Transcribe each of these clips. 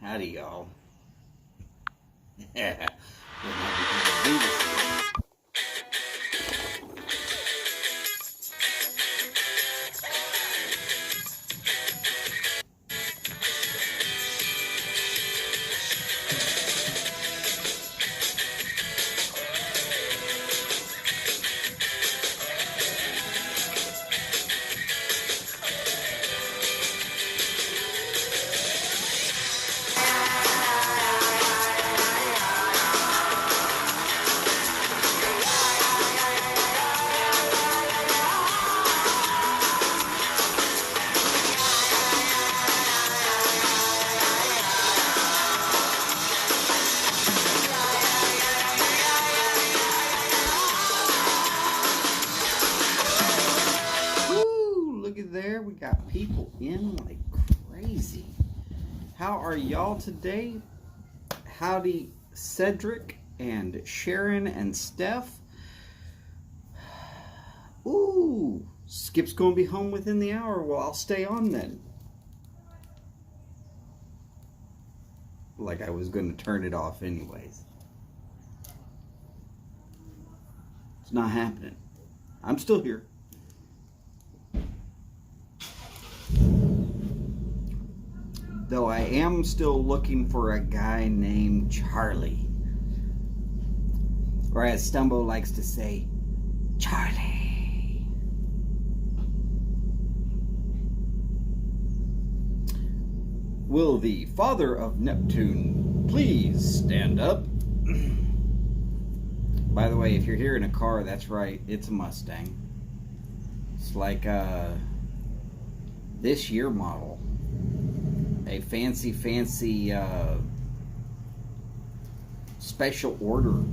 Howdy, y'all. Yeah, we're not going to do this. Woo! Look at there. We got people in like crazy. How are y'all today? Howdy, Cedric and Sharon and Steph. Ooh, Skip's going to be home within the hour. Well, I'll stay on then. Like I was going to turn it off anyways. It's not happening. I'm still here. Though I am still looking for a guy named Charlie. Or as Stumbo likes to say, Charlie. Will the father of Neptune please stand up? By the way, if you're here in a car, that's right, it's a Mustang. It's like this year model. A fancy special order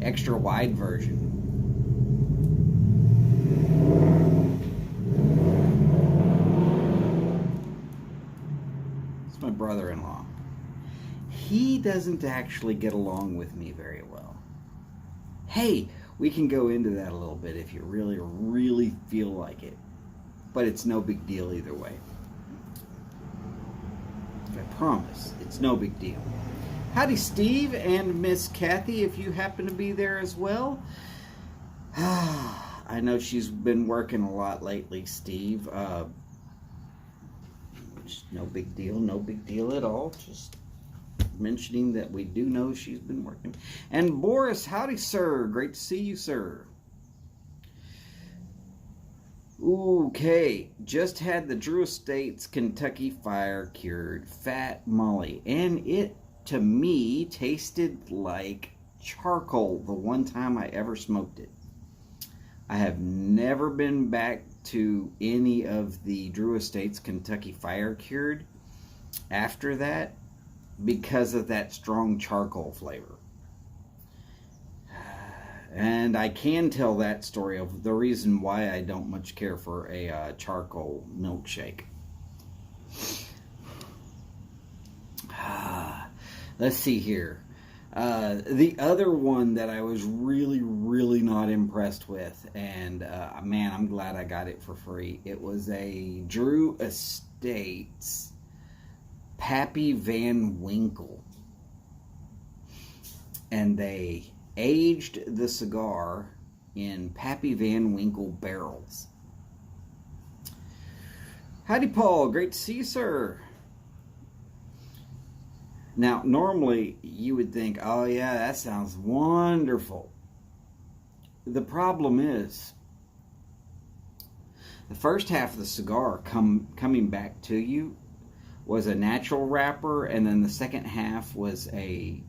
extra wide version. It's my brother-in-law. He doesn't actually get along with me very well. Hey, we can go into that a little bit if you really feel like it. But it's no big deal either way. I promise, it's no big deal. Howdy, Steve and Miss Kathy, if you happen to be there as well. I know she's been working a lot lately, Steve. Just no big deal at all. Just mentioning that we do know she's been working. And Boris, howdy, sir. Great to see you, sir. Okay, just had the Drew Estates Kentucky Fire cured Fat Molly, and it, to me, tasted like charcoal the one time I ever smoked it. I have never been back to any of the Drew Estates Kentucky Fire cured after that because of that strong charcoal flavor. And I can tell that story of the reason why I don't much care for a charcoal milkshake. Let's see here. The other one that I was really not impressed with, and man, I'm glad I got it for free. It was a Drew Estates Pappy Van Winkle. And they aged the cigar in Pappy Van Winkle barrels. Howdy, Paul. Great to see you, sir. Now, normally you would think, oh yeah, that sounds wonderful. The problem is, the first half of the cigar coming back to you was a natural wrapper, and then the second half was a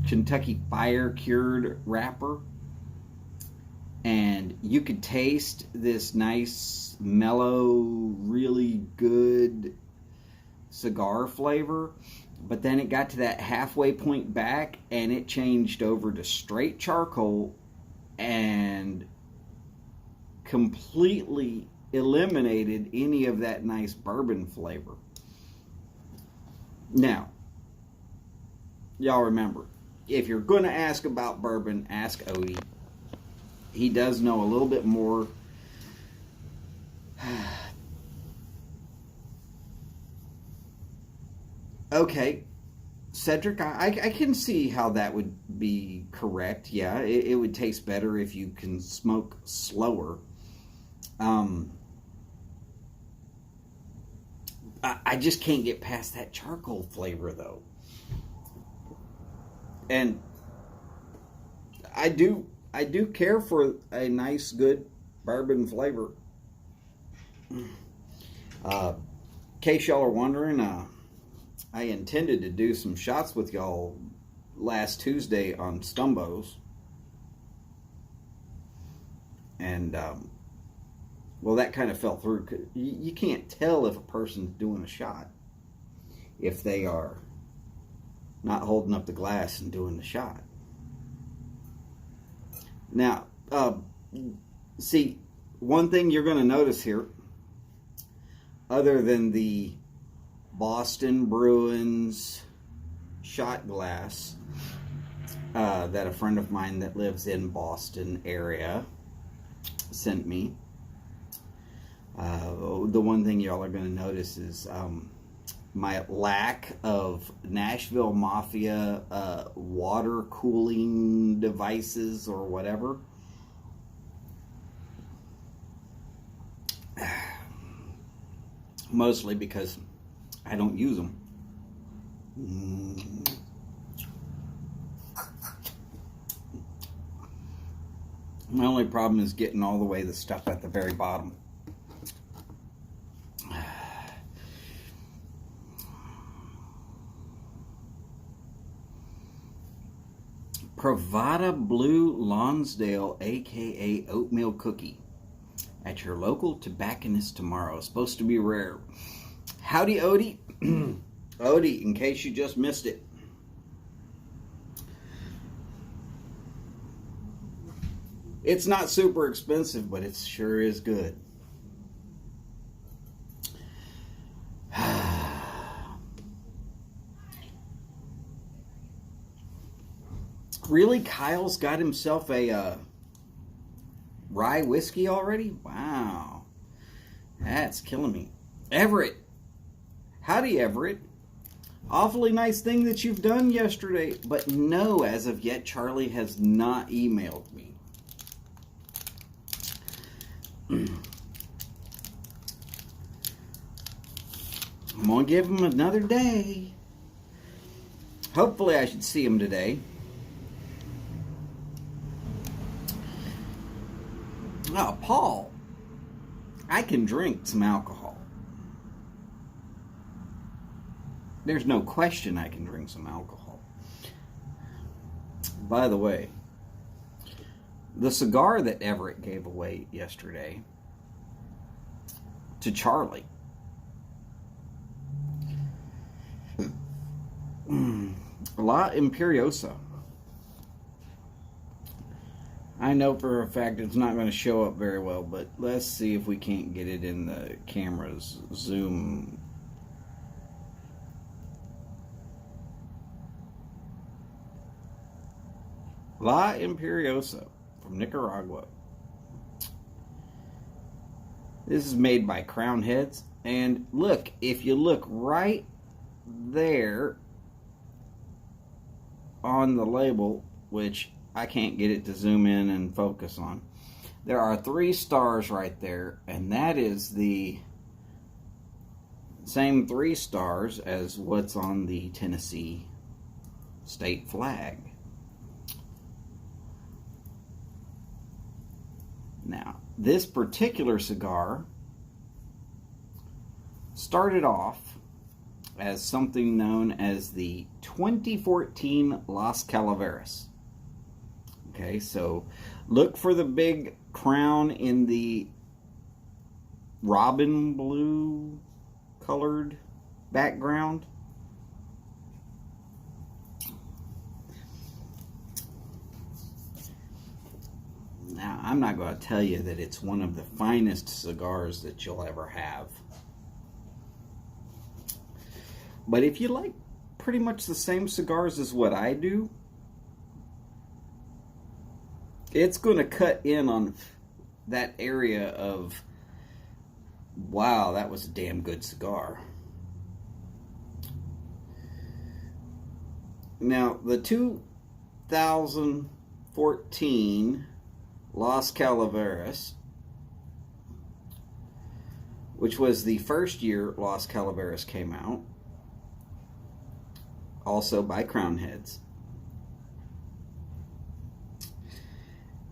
Kentucky Fire cured wrapper, and you could taste this nice, mellow, really good cigar flavor, but then it got to that halfway point back and it changed over to straight charcoal and completely eliminated any of that nice bourbon flavor. Now, y'all remember, if you're going to ask about bourbon, ask Odie. He does know a little bit more. Okay, Cedric, I can see how that would be correct. Yeah, it would taste better if you can smoke slower. Um, I just can't get past that charcoal flavor though, and I do care for a nice, good bourbon flavor. In case y'all are wondering, I intended to do some shots with y'all last Tuesday on Stumbos, and well, that kind of fell through. You can't tell if a person's doing a shot if they are not holding up the glass and doing the shot. Now, see, one thing you're going to notice here, other than the Boston Bruins shot glass that a friend of mine that lives in Boston area sent me, the one thing y'all are going to notice is my lack of Nashville Mafia water cooling devices or whatever. Mostly because I don't use them. My only problem is getting all the way the stuff at the very bottom. Pravada Blue Lonsdale, aka Oatmeal Cookie, at your local tobacconist tomorrow. It's supposed to be rare. Howdy, Odie. Odie, in case you just missed it. It's not super expensive, but it sure is good. Really? Kyle's got himself a rye whiskey already? Wow. That's killing me. Everett. Howdy, Everett. Awfully nice thing that you've done yesterday. But no, as of yet, Charlie has not emailed me. I'm going to give him another day. Hopefully I should see him today. Oh, Paul, I can drink some alcohol. There's no question I can drink some alcohol. By the way, the cigar that Everett gave away yesterday to Charlie, La Imperiosa. I know for a fact it's not going to show up very well, but let's see if we can't get it in the camera's zoom. La Imperiosa from Nicaragua. This is made by Crown Heads. And look, if you look right there on the label, which I can't get it to zoom in and focus on, there are 3 stars right there, and that is the same 3 stars as what's on the Tennessee state flag. Now, this particular cigar started off as something known as the 2014 Las Calaveras. Okay, so look for the big crown in the robin blue colored background. Now, I'm not going to tell you that it's one of the finest cigars that you'll ever have. But if you like pretty much the same cigars as what I do, it's going to cut in on that area of, wow, that was a damn good cigar. Now, the 2014 Las Calaveras, which was the first year Las Calaveras came out, also by Crown Heads.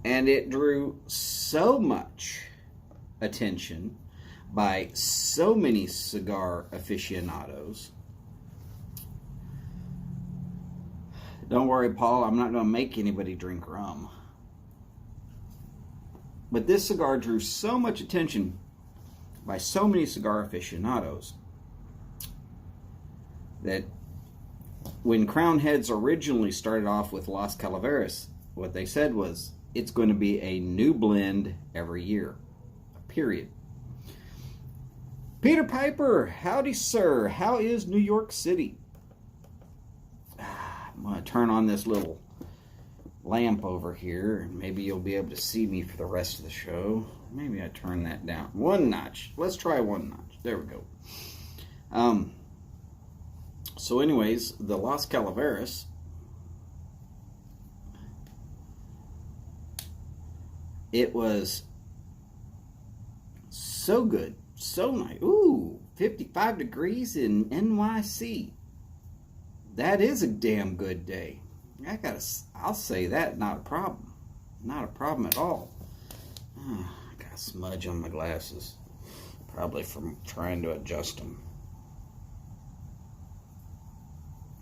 And it drew so much attention by so many cigar aficionados. Don't worry, Paul, I'm not going to make anybody drink rum. But this cigar drew so much attention by so many cigar aficionados that when Crown Heads originally started off with Las Calaveras, what they said was, it's going to be a new blend every year. Period. Peter Piper, howdy, sir. How is New York City? I'm going to turn on this little lamp over here, and maybe you'll be able to see me for the rest of the show. Maybe I turn that down one notch. Let's try one notch. There we go. So anyways, the Las Calaveras, it was so good, so nice. Ooh, 55 degrees in NYC. That is a damn good day. I'll say that, not a problem. Not a problem at all. I got a smudge on my glasses. Probably from trying to adjust them.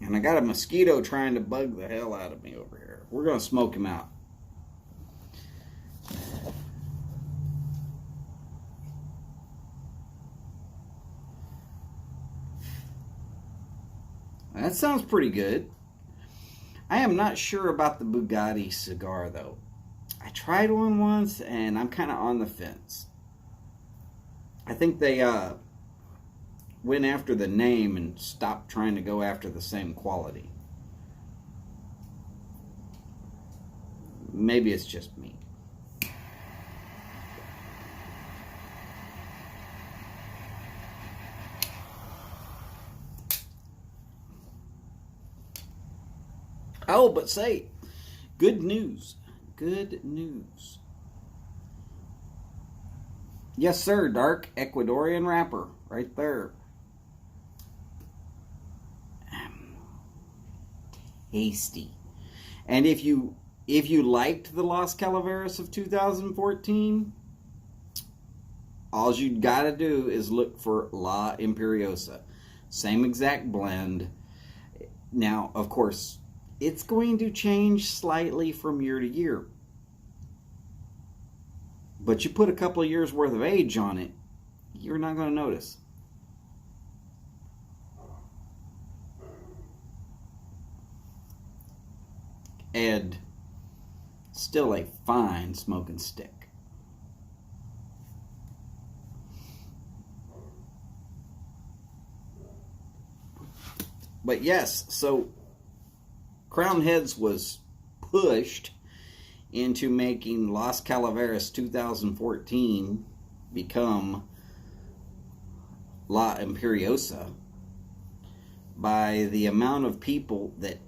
And I got a mosquito trying to bug the hell out of me over here. We're going to smoke him out. That sounds pretty good. I am not sure about the Bugatti cigar, though. I tried one once, and I'm kind of on the fence. I think they went after the name and stopped trying to go after the same quality. Maybe it's just me. Oh, but say, good news. Good news. Yes, sir. Dark Ecuadorian wrapper. Right there. Tasty. And if you liked the Las Calaveras of 2014, all you gotta do is look for La Imperiosa. Same exact blend. Now, of course, it's going to change slightly from year to year. But you put a couple of years worth of age on it, you're not going to notice. And still a fine smoking stick. But yes, so Crown Heads was pushed into making Las Calaveras 2014 become La Imperiosa by the amount of people that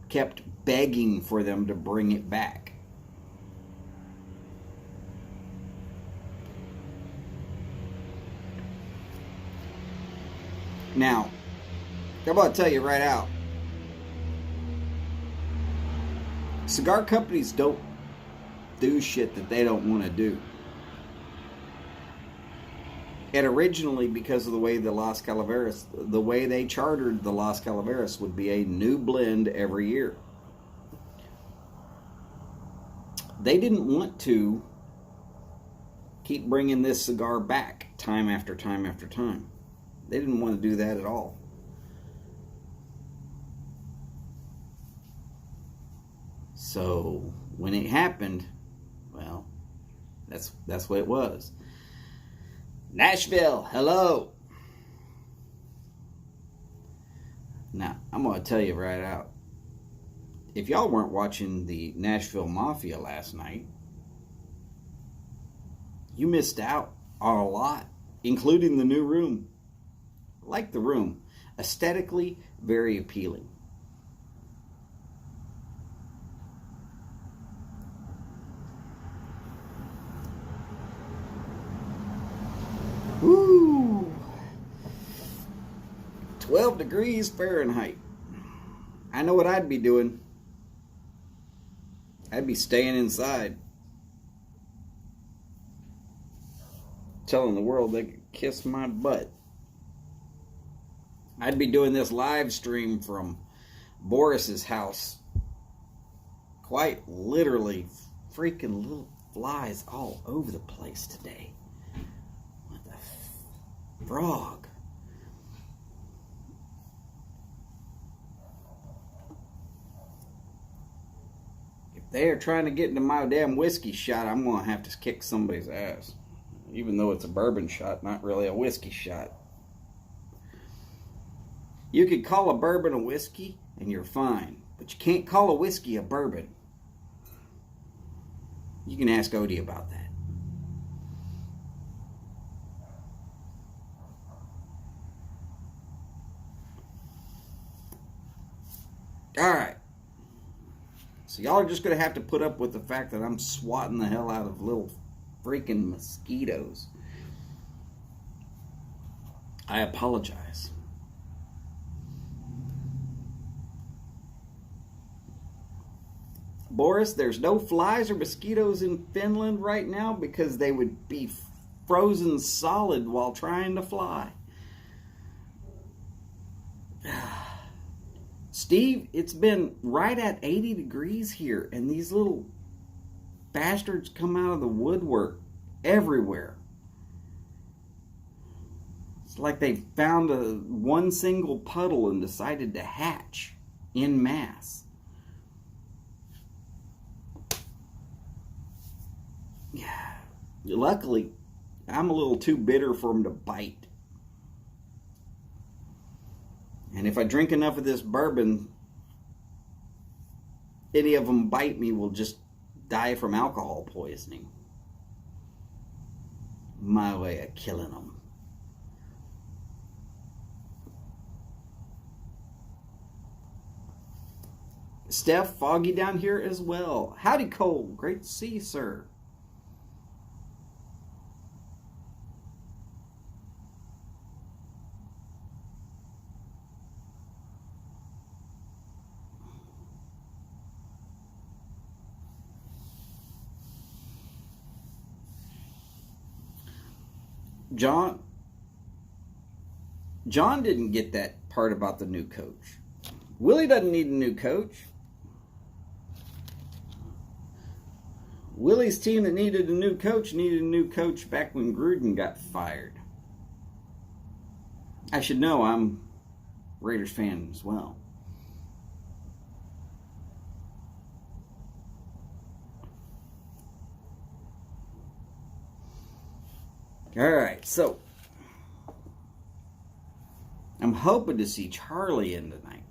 kept begging for them to bring it back. Now, I'm about to tell you right out, cigar companies don't do shit that they don't want to do. And originally, because of the way the Las Calaveras, the way they chartered the Las Calaveras would be a new blend every year. They didn't want to keep bringing this cigar back time after time after time. They didn't want to do that at all. So when it happened, well, that's what it was. Nashville, hello. Now, I'm going to tell you right out. If y'all weren't watching the Nashville Mafia last night, you missed out on a lot, including the new room. I like the room. Aesthetically, very appealing. 12 degrees Fahrenheit. I know what I'd be doing. I'd be staying inside. Telling the world they could kiss my butt. I'd be doing this live stream from Boris's house. Quite literally, freaking little flies all over the place today. What the frog? If they're trying to get into my damn whiskey shot, I'm going to have to kick somebody's ass. Even though it's a bourbon shot, not really a whiskey shot. You could call a bourbon a whiskey and you're fine. But you can't call a whiskey a bourbon. You can ask Odie about that. Alright. So y'all are just going to have to put up with the fact that I'm swatting the hell out of little freaking mosquitoes. I apologize. Boris, there's no flies or mosquitoes in Finland right now because they would be frozen solid while trying to fly. Steve, it's been right at 80 degrees here, and these little bastards come out of the woodwork everywhere. It's like they found one single puddle and decided to hatch en masse. Yeah. Luckily, I'm a little too bitter for them to bite. And if I drink enough of this bourbon, any of them bite me will just die from alcohol poisoning. My way of killing them. Steph, foggy down here as well. Howdy, Cole. Great to see you, sir. John didn't get that part about the new coach. Willie doesn't need a new coach. Willie's team that needed a new coach back when Gruden got fired. I should know I'm a Raiders fan as well. Alright, so I'm hoping to see Charlie in tonight.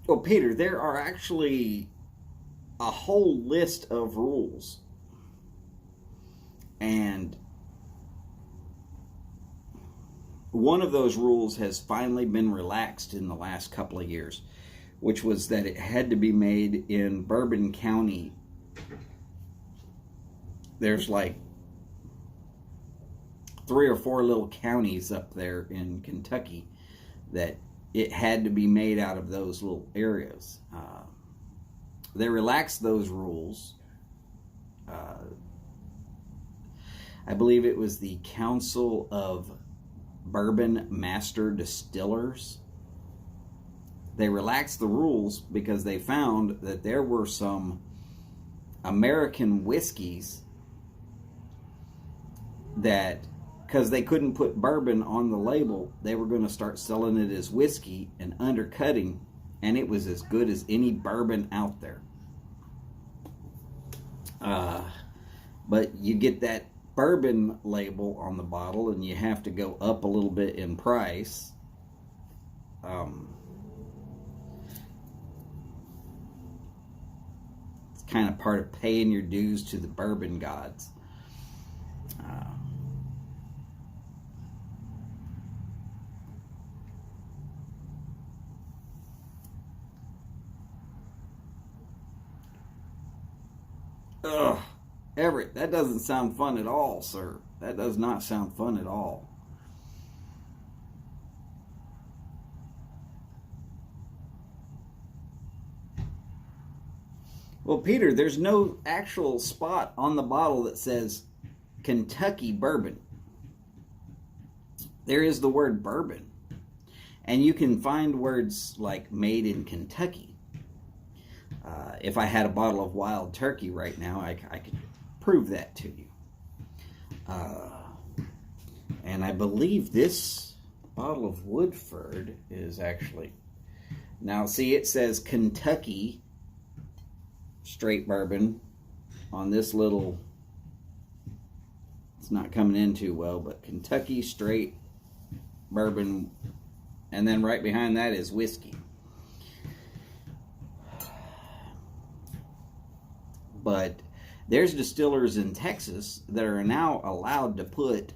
Well, Peter, there are actually a whole list of rules. And one of those rules has finally been relaxed in the last couple of years, which was that it had to be made in Bourbon County. There's like 3 or 4 little counties up there in Kentucky that it had to be made out of those little areas. They relaxed those rules. I believe it was the Council of Bourbon Master Distillers. They relaxed the rules because they found that there were some American whiskeys that, because they couldn't put bourbon on the label, they were going to start selling it as whiskey and undercutting, and it was as good as any bourbon out there. But you get that bourbon label on the bottle and you have to go up a little bit in price. It's kind of part of paying your dues to the bourbon gods. Ugh. Everett, that doesn't sound fun at all, sir. That does not sound fun at all. Well, Peter, there's no actual spot on the bottle that says Kentucky bourbon. There is the word bourbon. And you can find words like made in Kentucky. If I had a bottle of Wild Turkey right now, I could prove that to you. And I believe this bottle of Woodford is actually... Now, see, it says Kentucky straight bourbon on this little... It's not coming in too well, but Kentucky straight bourbon, and then right behind that is whiskey. But there's distillers in Texas that are now allowed to put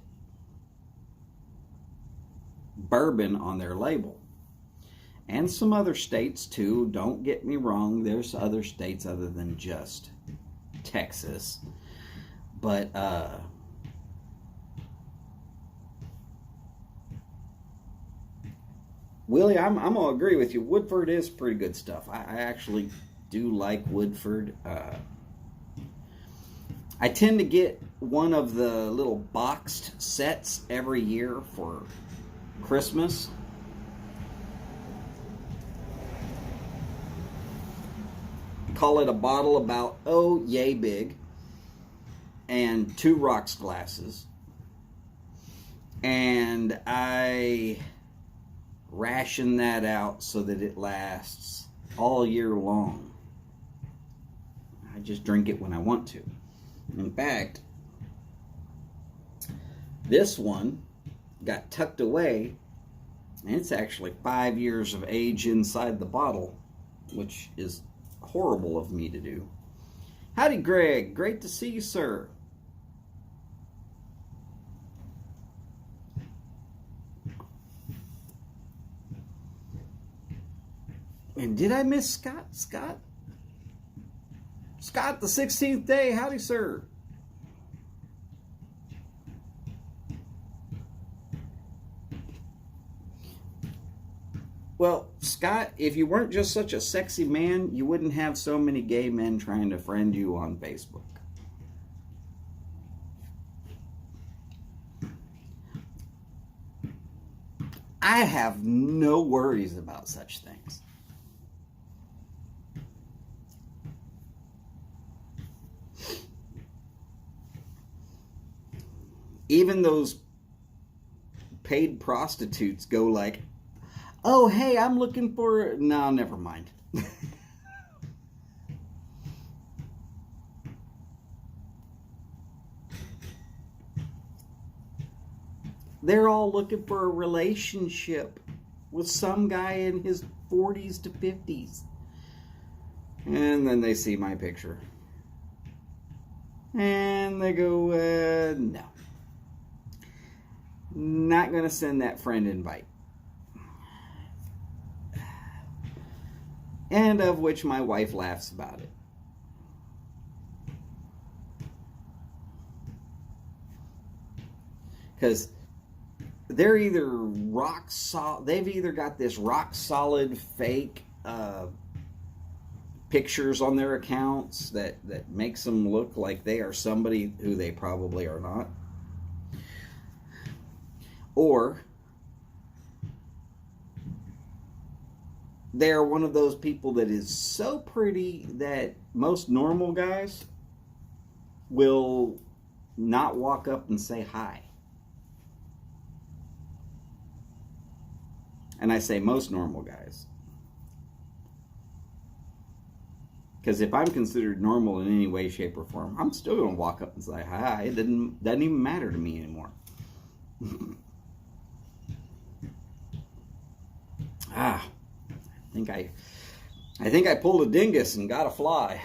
bourbon on their label. And some other states too, don't get me wrong, there's other states other than just Texas. But Willie, I'm gonna agree with you. Woodford is pretty good stuff. I actually do like Woodford. I tend to get one of the little boxed sets every year for Christmas. Call it a bottle about, oh, yay big. And 2 rocks glasses. And I ration that out so that it lasts all year long. I just drink it when I want to. In fact, this one got tucked away, and it's actually 5 years of age inside the bottle, which is horrible of me to do. Howdy, Greg. Great to see you, sir. And did I miss Scott? Scott, the 16th day. Howdy, sir. Well, Scott, if you weren't just such a sexy man, you wouldn't have so many gay men trying to friend you on Facebook. I have no worries about such things. Even those paid prostitutes go like, oh, hey, I'm looking for... No, never mind. They're all looking for a relationship with some guy in his 40s to 50s. And then they see my picture. And they go, no. Not going to send that friend invite. And of which my wife laughs about it. Because they're either rock solid, they've either got this rock solid fake pictures on their accounts that makes them look like they are somebody who they probably are not. Or they're one of those people that is so pretty that most normal guys will not walk up and say hi. And I say most normal guys. Because if I'm considered normal in any way, shape, or form, I'm still going to walk up and say hi. It doesn't even matter to me anymore. I think I pulled a dingus and got a fly.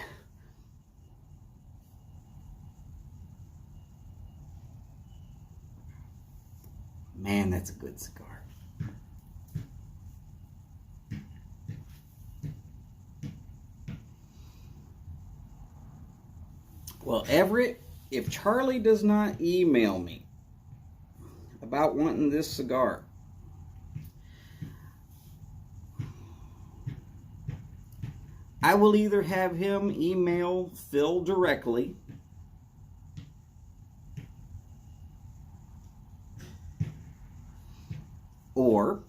Man, that's a good cigar. Well, Everett, if Charlie does not email me about wanting this cigar, I will either have him email Phil directly, or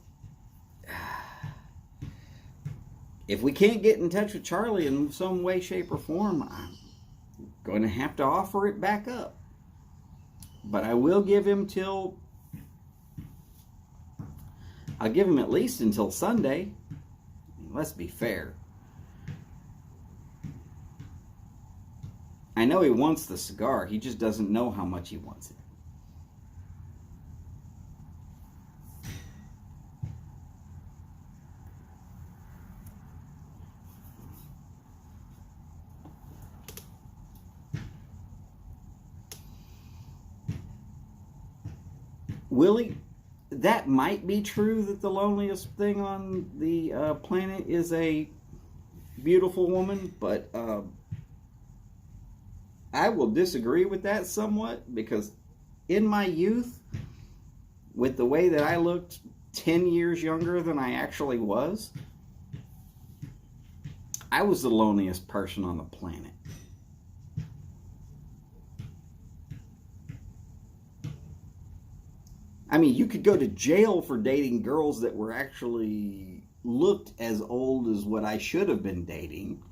if we can't get in touch with Charlie in some way, shape, or form, I'm going to have to offer it back up. But I will give him I'll give him at least until Sunday. Let's be fair. I know he wants the cigar. He just doesn't know how much he wants it. Willie, that might be true that the loneliest thing on the planet is a beautiful woman, but I will disagree with that somewhat, because in my youth, with the way that I looked 10 years younger than I actually was, I was the loneliest person on the planet. I mean, you could go to jail for dating girls that were actually looked as old as what I should have been dating.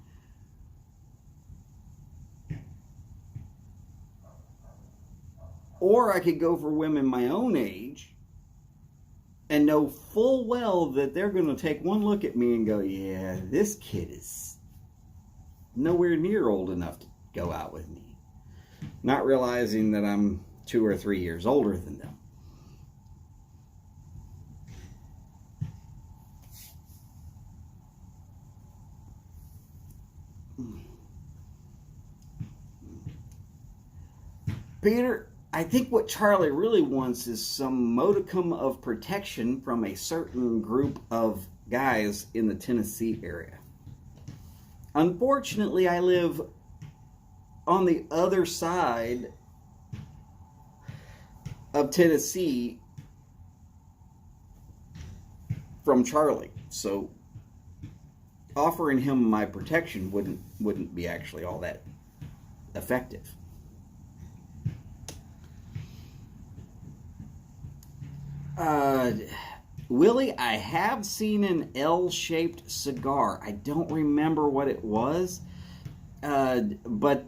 Or I could go for women my own age and know full well that they're going to take one look at me and go, yeah, this kid is nowhere near old enough to go out with me. Not realizing that I'm 2 or 3 years older than them. Peter, I think what Charlie really wants is some modicum of protection from a certain group of guys in the Tennessee area. Unfortunately, I live on the other side of Tennessee from Charlie, so offering him my protection wouldn't be actually all that effective. Willie, I have seen an L-shaped cigar. I don't remember what it was, but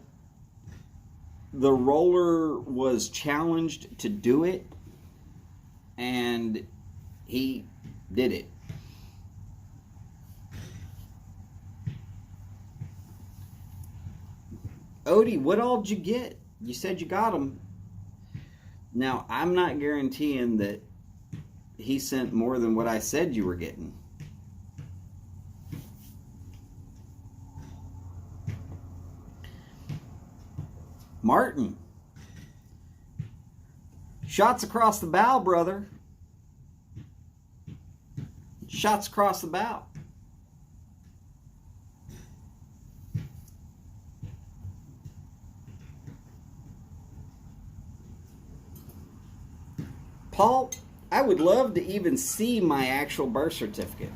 the roller was challenged to do it, and he did it. Odie, what all did you get? You said you got them. Now, I'm not guaranteeing that he sent more than what I said you were getting. Martin, shots across the bow, brother. Shots across the bow. Paul, I would love to even see my actual birth certificate.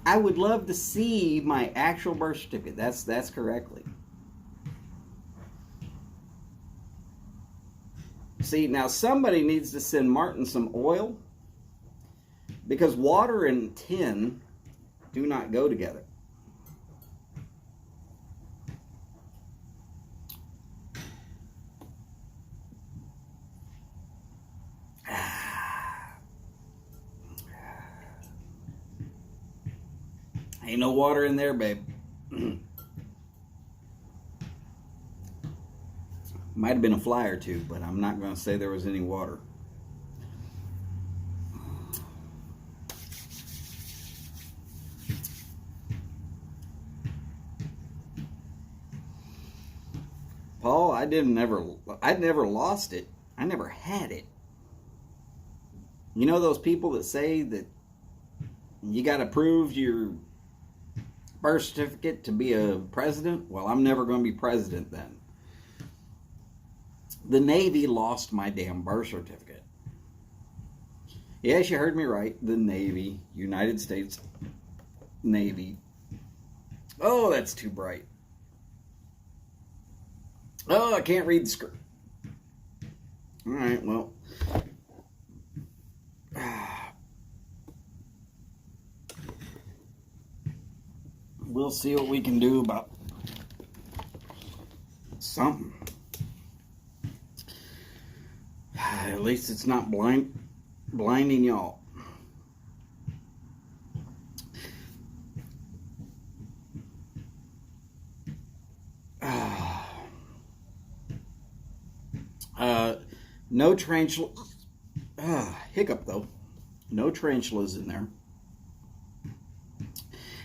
I would love to see my actual birth certificate. That's correctly. See, now somebody needs to send Martin some oil, because water and tin do not go together. Ain't no water in there, babe. Might have been a fly or two, but I'm not going to say there was any water. Paul, I'd never lost it. I never had it. You know those people that say that you got to prove you're birth certificate to be a president? Well, I'm never going to be president then. The Navy lost my damn birth certificate. Yes, you heard me right. The Navy, United States Navy. Oh, that's too bright. Oh, I can't read the screen. All right, well. We'll see what we can do about something. At least it's not blinding y'all. No tarantula. Hiccup though. No tarantulas in there.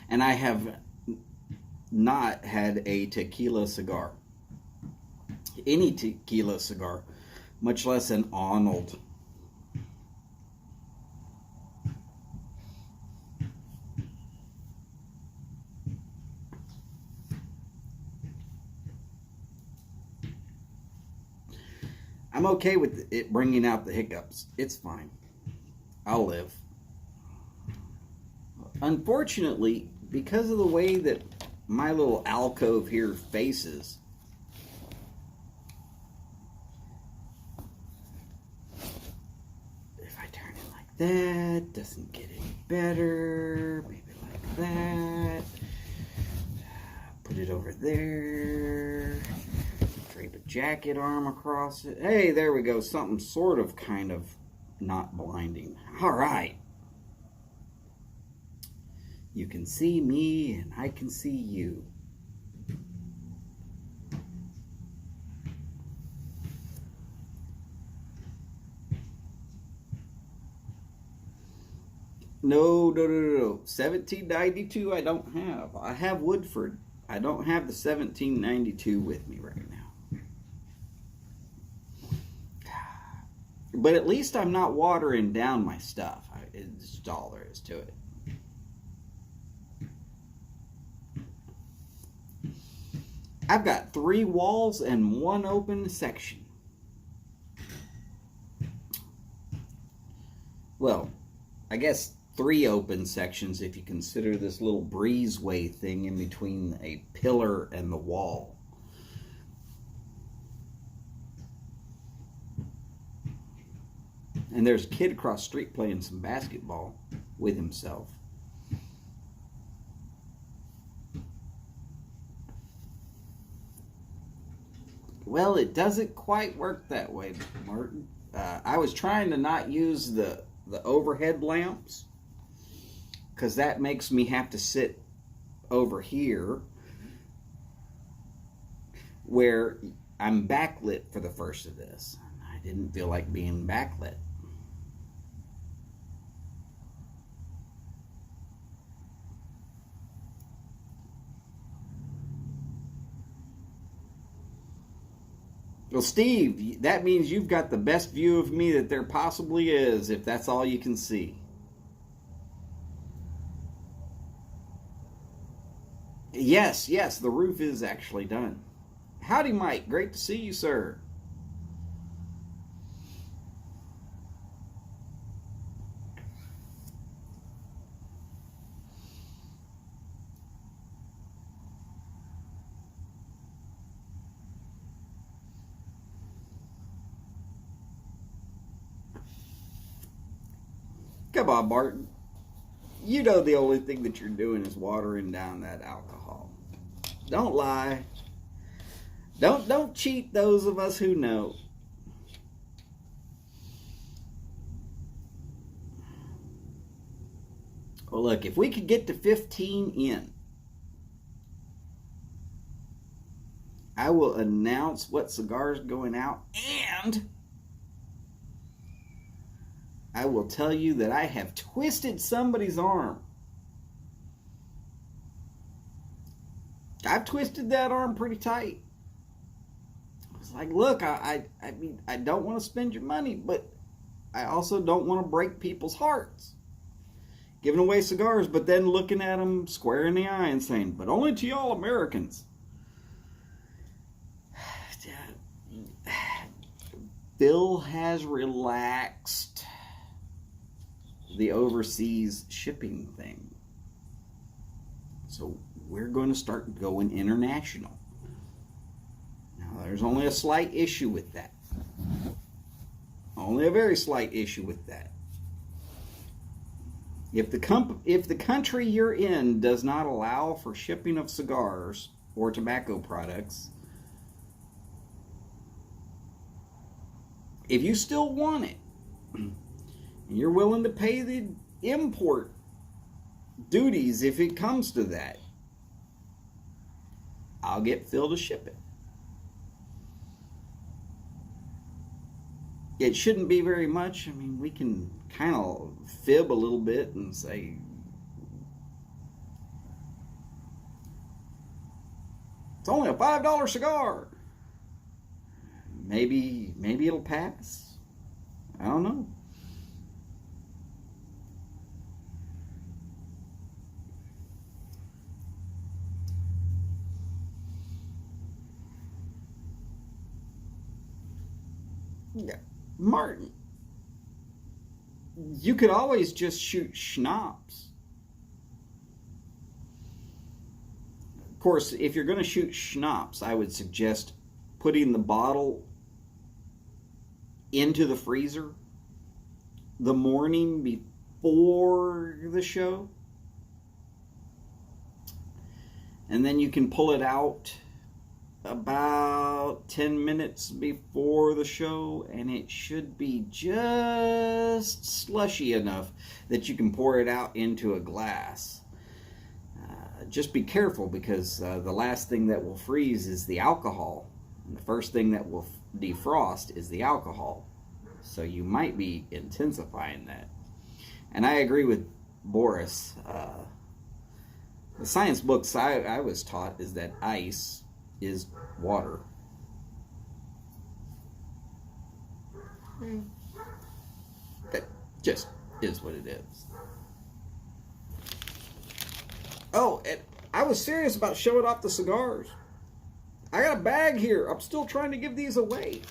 And I have not had a tequila cigar. Any tequila cigar, much less an Arnold. I'm okay with it bringing out the hiccups. It's fine. I'll live. Unfortunately, because of the way that my little alcove here faces, if I turn it like that, doesn't get any better. Maybe like that. Put it over there. Drape a jacket arm across it. Hey, there we go. Something sort of kind of not blinding. All right. You can see me and I can see you. No. 1792 I don't have. I have Woodford. I don't have the 1792 with me right now. But at least I'm not watering down my stuff. It's just all there is to it. I've got 3 walls and 1 open section. Well, I guess 3 open sections if you consider this little breezeway thing in between a pillar and the wall. And there's a kid across the street playing some basketball with himself. Well, it doesn't quite work that way, Martin. I was trying to not use the overhead lamps because that makes me have to sit over here where I'm backlit for the first of this. I didn't feel like being backlit. Well, Steve, that means you've got the best view of me that there possibly is, if that's all you can see. Yes, the roof is actually done. Howdy, Mike. Great to see you, sir. Come on, Martin. You know the only thing that you're doing is watering down that alcohol. Don't lie. Don't cheat those of us who know. Well, look, if we could get to 15 in, I will announce what cigar is going out, and I will tell you that I have twisted somebody's arm. I've twisted that arm pretty tight. It's like, look, I mean, I don't want to spend your money, but I also don't want to break people's hearts. giving away cigars, but then looking at them square in the eye and saying, but only to y'all Americans. Bill has relaxed the overseas shipping thing. So we're going to start going international. Now, there's only a slight issue with that. Only a very slight issue with that. If the country you're in does not allow for shipping of cigars or tobacco products, if you still want it, and you're willing to pay the import duties if it comes to that, I'll get Phil to ship it. It shouldn't be very much. I mean, we can kind of fib a little bit and say, it's only a $5 cigar. Maybe it'll pass. I don't know. Yeah. Martin, you could always just shoot schnapps. Of course, if you're going to shoot schnapps, I would suggest putting the bottle into the freezer the morning before the show. And then you can pull it out about 10 minutes before the show, and it should be just slushy enough that you can pour it out into a glass. Just be careful, because the last thing that will freeze is the alcohol, and the first thing that will defrost is the alcohol. So you might be intensifying that. And I agree with Boris. The science books I was taught is that ice is water. That just is what it is. Oh, and I was serious about showing off the cigars. I got a bag here. I'm still trying to give these away.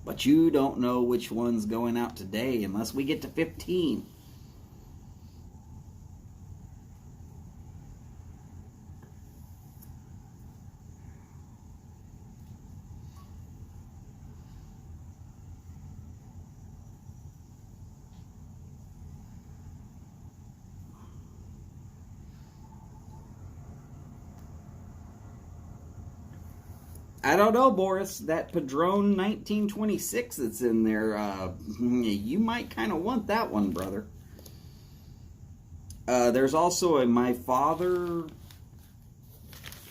But you don't know which one's going out today unless we get to 15. I don't know, Boris. That Padron 1926 that's in there, you might kind of want that one, brother. There's also a My Father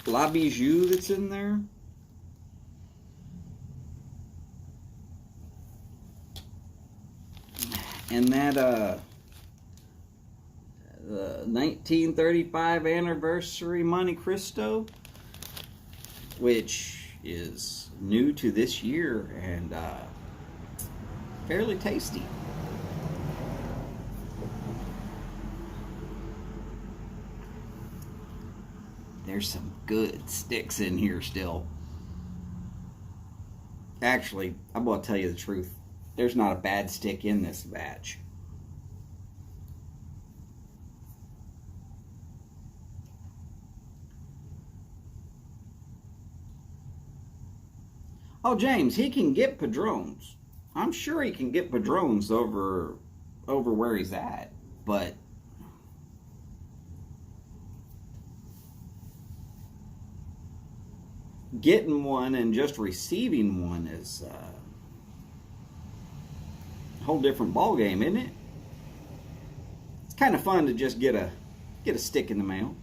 La Bijou that's in there. And that the 1935 anniversary Monte Cristo, which is new to this year and fairly tasty. There's some good sticks in here still. Actually, I'm going to tell you the truth. There's not a bad stick in this batch. Oh, James, he can get Padrones. I'm sure he can get Padrones over where he's at, but getting one and just receiving one is a whole different ball game, isn't it? It's kind of fun to just get a stick in the mail.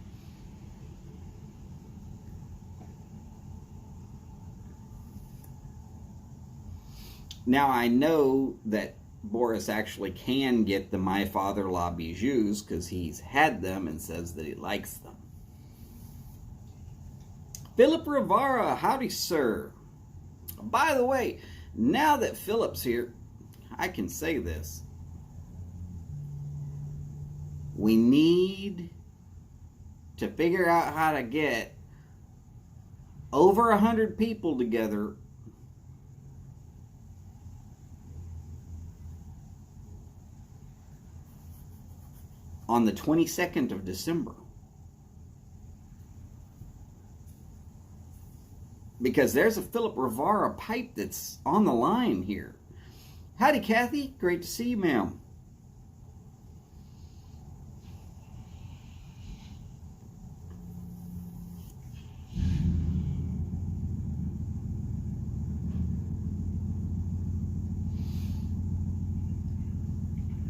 Now, I know that Boris actually can get the My Father La Bijous because he's had them and says that he likes them. Philip Rivara, howdy, sir. By the way, now that Philip's here, I can say this. We need to figure out how to get over 100 people together on the 22nd of December. Because there's a Philip Rivera pipe that's on the line here. Howdy, Kathy. Great to see you, ma'am.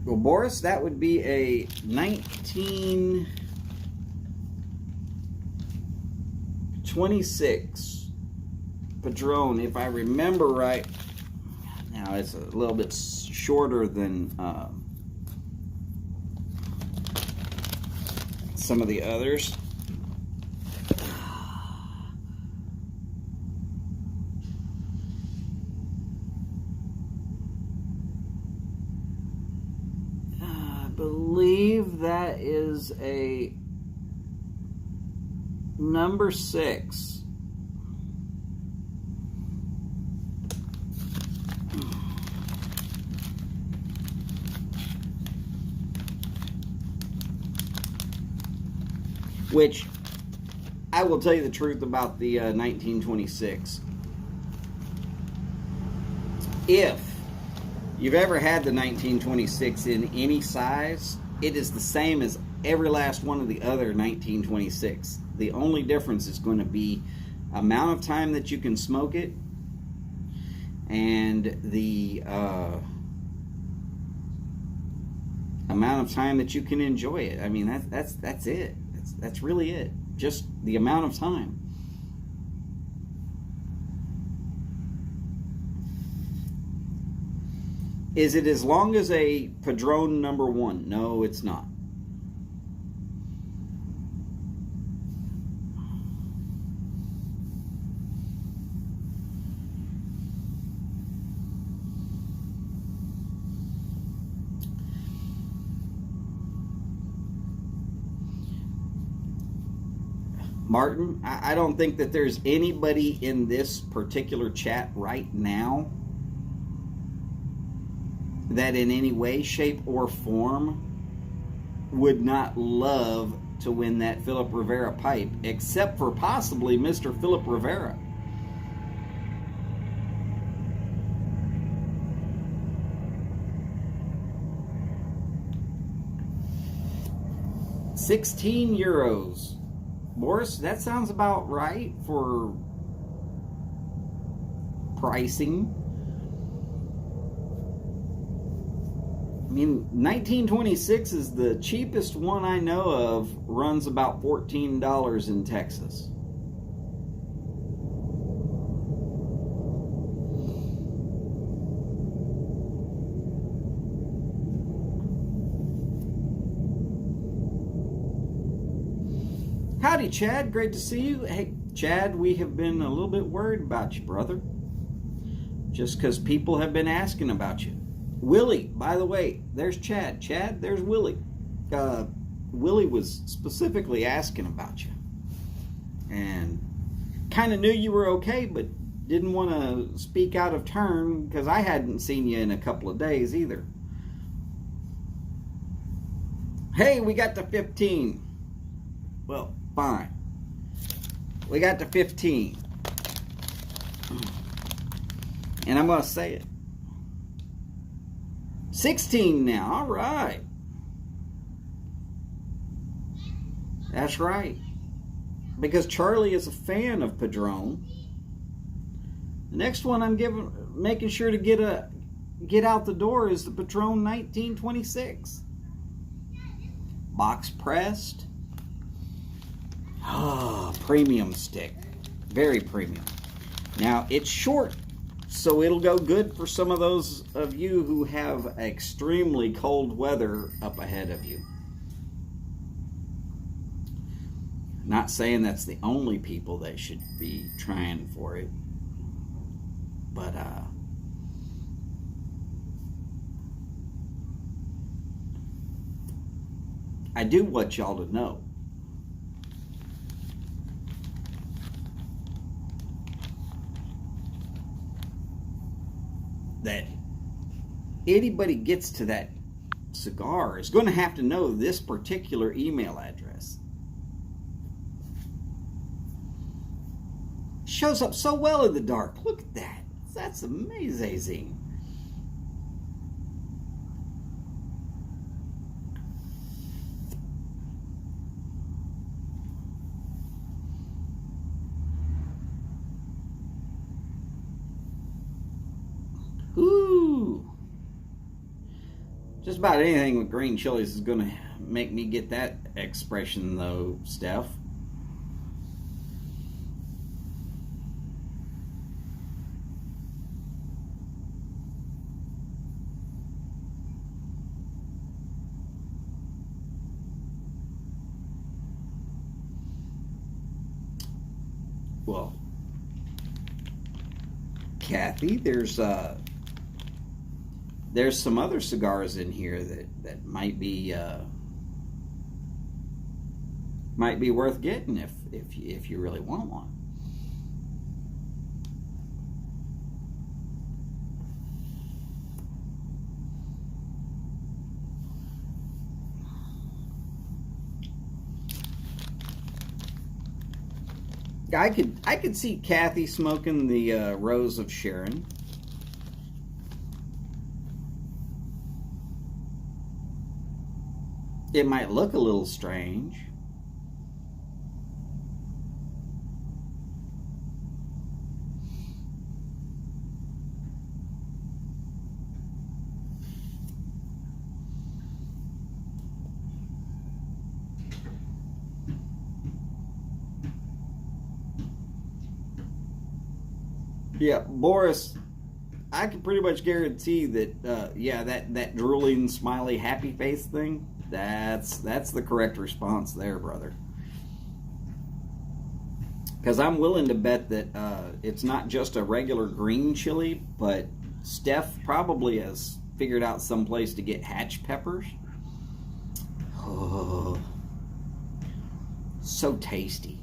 Well, Boris, that would be a 1926 Padron, if I remember right. Now, it's a little bit shorter than some of the others. I believe that is a number 6. Which, I will tell you the truth about the 1926. If you've ever had the 1926 in any size, it is the same as every last one of the other 1926. The only difference is going to be amount of time that you can smoke it and the amount of time that you can enjoy it. I mean, that's it. That's really it. Just the amount of time. Is it as long as a Padron number 1? No, it's not. Martin, I don't think that there's anybody in this particular chat right now that in any way, shape, or form would not love to win that Philip Rivera pipe, except for possibly Mr. Philip Rivera. €16. Boris, that sounds about right for pricing. I mean, 1926 is the cheapest one I know of, runs about $14 in Texas. Howdy, Chad. Great to see you. Hey, Chad, we have been a little bit worried about you, brother. Just because people have been asking about you. Willie, by the way, there's Chad. Chad, there's Willie. Willie was specifically asking about you. And kind of knew you were okay, but didn't want to speak out of turn because I hadn't seen you in a couple of days either. Hey, we got to 15. Well, fine. We got to 15. And I'm going to say it. 16 now. All right. That's right. Because Charlie is a fan of Padron. The next one I'm making sure to get out the door is the Padron 1926. Box pressed. Premium stick. Very premium. Now, it's short, so it'll go good for some of those of you who have extremely cold weather up ahead of you. Not saying that's the only people that should be trying for it, but I do want y'all to know that anybody gets to that cigar is going to have to know this particular email address. Shows up so well in the dark. Look at that. That's amazing. Ooh. Just about anything with green chilies is going to make me get that expression, though, Steph. Well, Kathy, there's some other cigars in here that might be worth getting if you really want one. I could see Kathy smoking the Rose of Sharon. It might look a little strange. Yeah, Boris, I can pretty much guarantee that, yeah, that drooling, smiley, happy face thing, that's the correct response there, brother. Because I'm willing to bet that it's not just a regular green chili, but Steph probably has figured out some place to get hatch peppers. Oh, so tasty.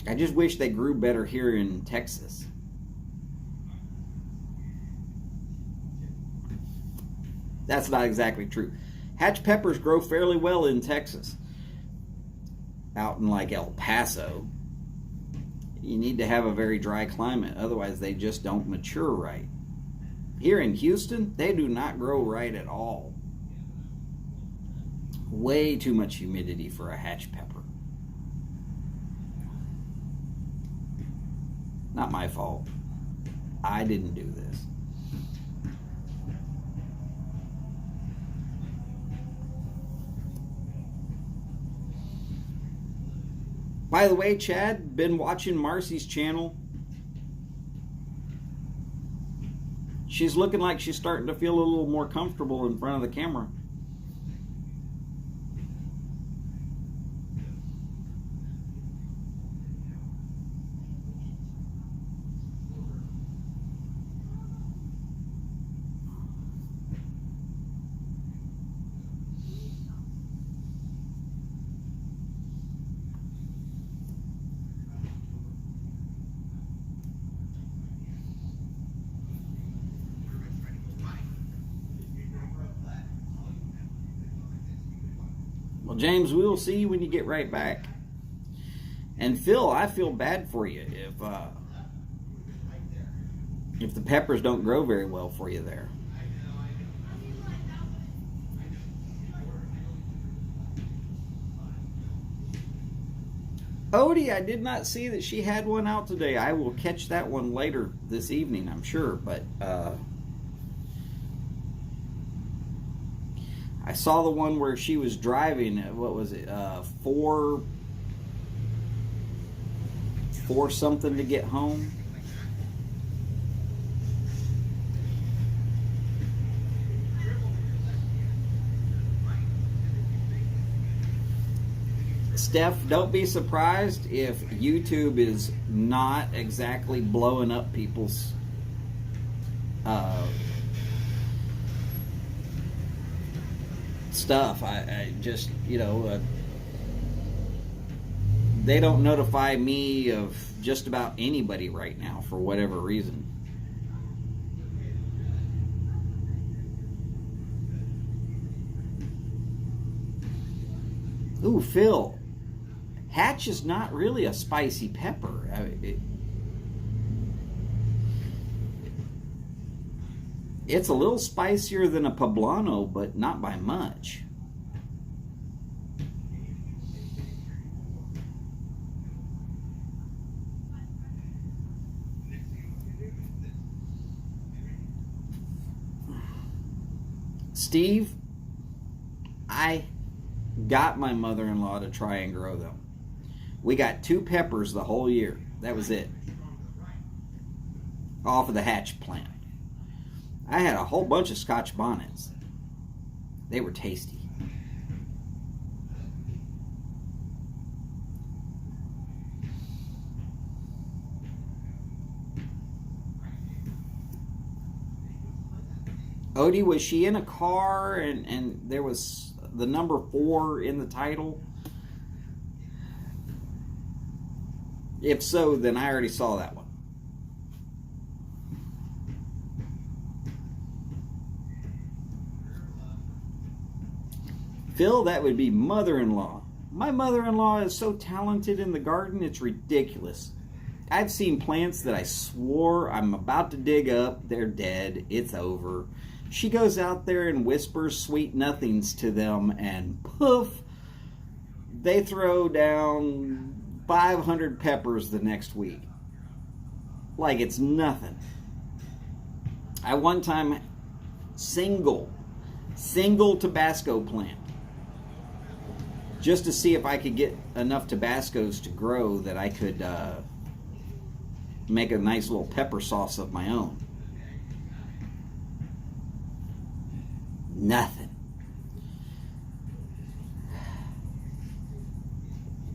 I just wish they grew better here in Texas. That's not exactly true. Hatch peppers grow fairly well in Texas. Out in like El Paso, you need to have a very dry climate, otherwise they just don't mature right. Here in Houston, they do not grow right at all. Way too much humidity for a hatch pepper. Not my fault. I didn't do this. By the way, Chad, been watching Marcy's channel. She's looking like she's starting to feel a little more comfortable in front of the camera. Well, James, we will see you when you get right back. And Phil, I feel bad for you if the peppers don't grow very well for you there. Odie, I did not see that she had one out today. I will catch that one later this evening, I'm sure. But I saw the one where she was driving. What was it? Four something to get home. Steph, don't be surprised if YouTube is not exactly blowing up people's stuff. I just, they don't notify me of just about anybody right now for whatever reason. Ooh, Phil, Hatch is not really a spicy pepper. It's a little spicier than a poblano, but not by much. Steve, I got my mother-in-law to try and grow them. We got 2 peppers the whole year. That was it. Off of the Hatch plant. I had a whole bunch of Scotch bonnets. They were tasty. Odie, was she in a car and there was the number 4 in the title? If so, then I already saw that one. Phil, that would be mother-in-law. My mother-in-law is so talented in the garden, it's ridiculous. I've seen plants that I swore I'm about to dig up. They're dead. It's over. She goes out there and whispers sweet nothings to them, and poof, they throw down 500 peppers the next week. Like it's nothing. I one time single Tabasco plant, just to see if I could get enough Tabascos to grow that I could make a nice little pepper sauce of my own. Nothing.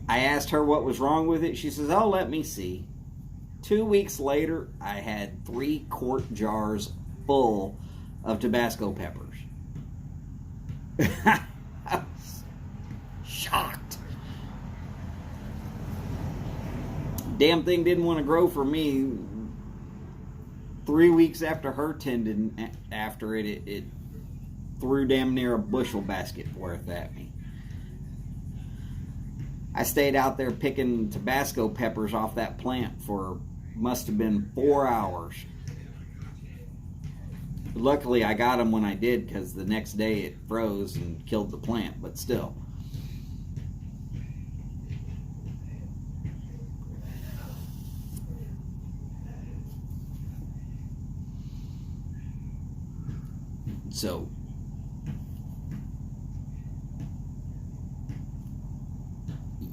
I asked her what was wrong with it. She says, "Oh, let me see." 2 weeks later, I had 3-quart jars full of Tabasco peppers. I was shocked. Damn thing didn't want to grow for me. 3 weeks after her tending after it threw damn near a bushel basket worth at me. I stayed out there picking Tabasco peppers off that plant for must have been 4 hours. Luckily, I got them when I did, because the next day it froze and killed the plant, but still. So,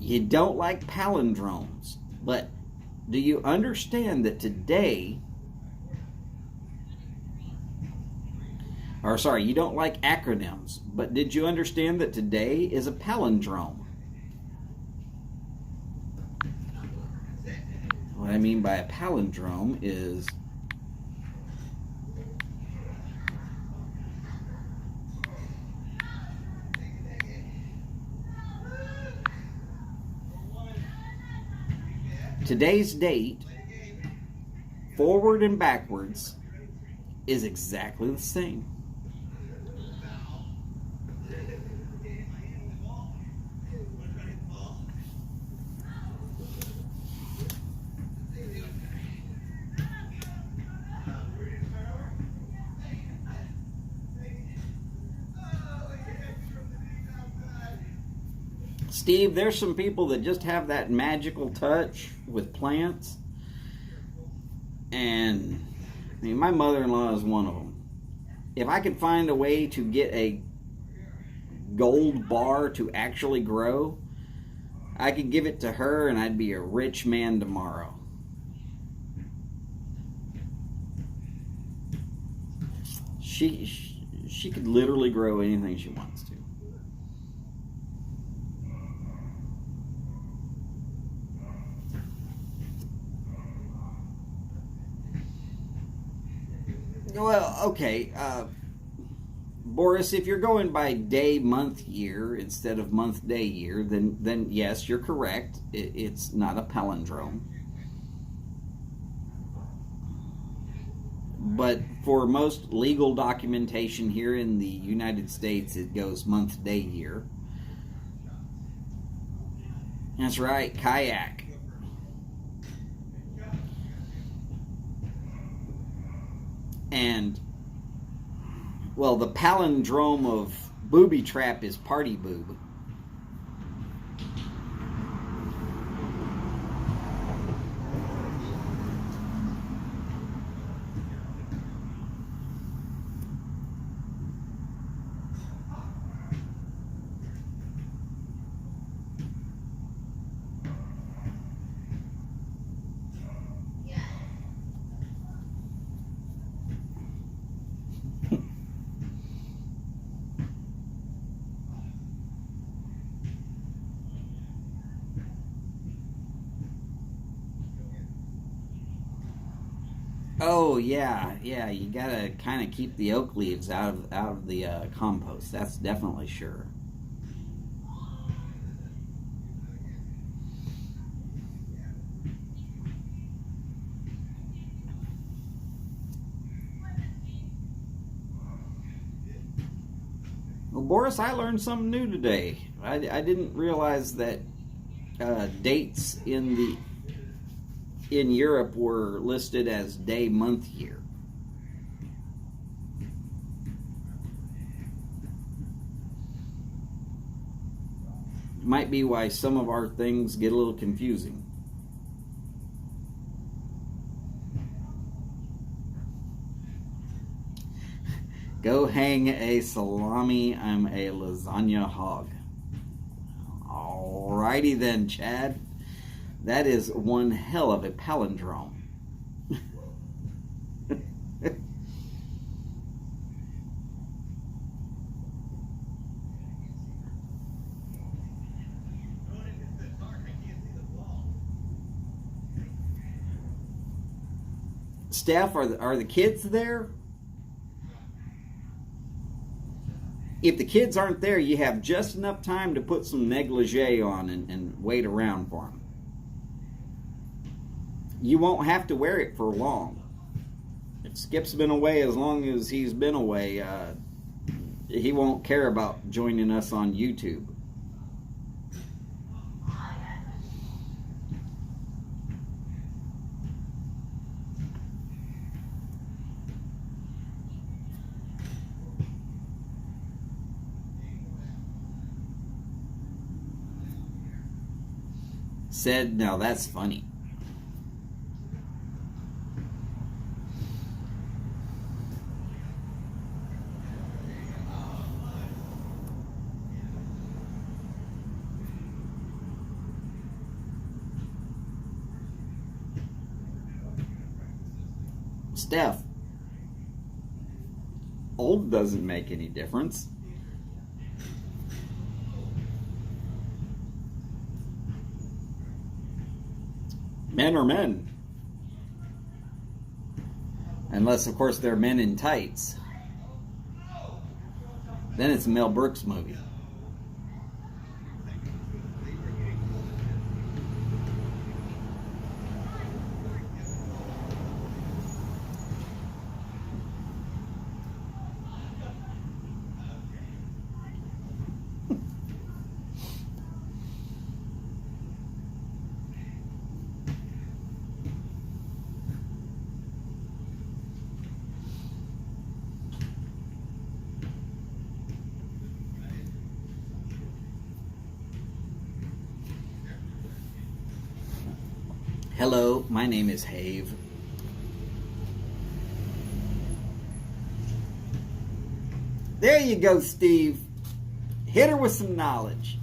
you don't like palindromes, but do you understand that today, or sorry, you don't like acronyms, but did you understand that today is a palindrome? What I mean by a palindrome is today's date, forward and backwards, is exactly the same. Steve, there's some people that just have that magical touch with plants. And, I mean, my mother-in-law is one of them. If I could find a way to get a gold bar to actually grow, I could give it to her and I'd be a rich man tomorrow. She could literally grow anything she wants to. Well, okay. Boris, if you're going by day, month, year instead of month, day, year, then yes, you're correct. It's not a palindrome. But for most legal documentation here in the United States, it goes month, day, year. That's right, kayak. And, well, the palindrome of booby trap is party boob. Oh yeah, yeah. You gotta kind of keep the oak leaves out of the compost. That's definitely sure. Well, Boris, I learned something new today. I didn't realize that dates in Europe were listed as day, month, year. Might be why some of our things get a little confusing. Go hang a salami, I'm a lasagna hog. Alrighty then, Chad. That is one hell of a palindrome. Steph, are the kids there? If the kids aren't there, you have just enough time to put some negligee on and wait around for them. You won't have to wear it for long. If Skip's been away as long as he's been away, he won't care about joining us on YouTube. Said, now that's funny. Steph, old doesn't make any difference. Men are men. Unless, of course, they're men in tights. Then it's a Mel Brooks movie. Hello, my name is Have. There you go, Steve. Hit her with some knowledge.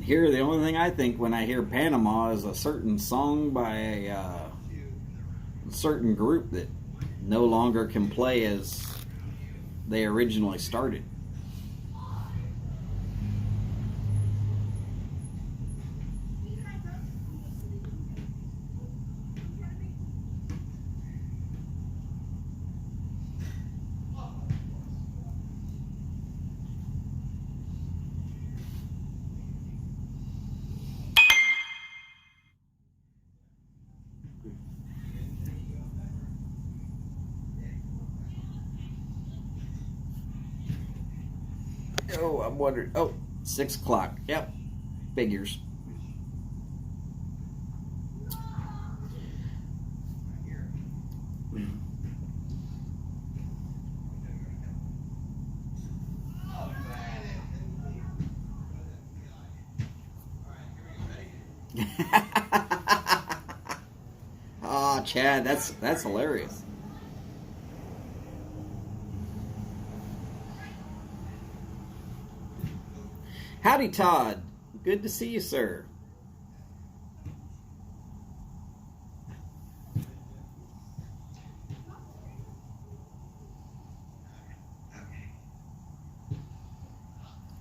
Here, the only thing I think when I hear Panama is a certain song by a certain group that no longer can play as they originally started. Oh, I'm wondering. Oh, 6 o'clock. Yep, figures. Oh, Chad, that's hilarious. Howdy, Todd. Good to see you, sir.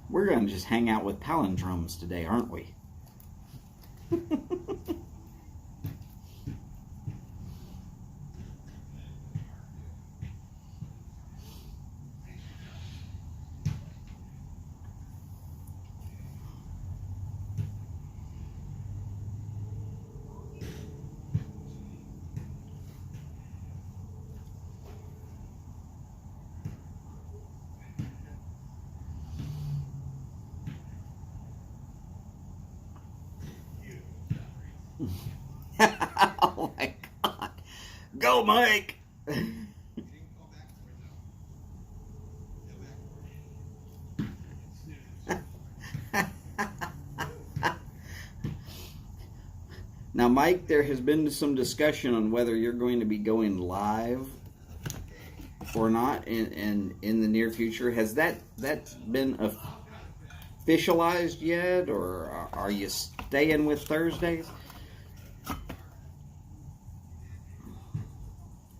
We're going to just hang out with palindromes today, aren't we? Oh my God. Go, Mike. Now, Mike, there has been some discussion on whether you're going to be going live or not in the near future. Has that been officialized yet, or are you staying with Thursdays?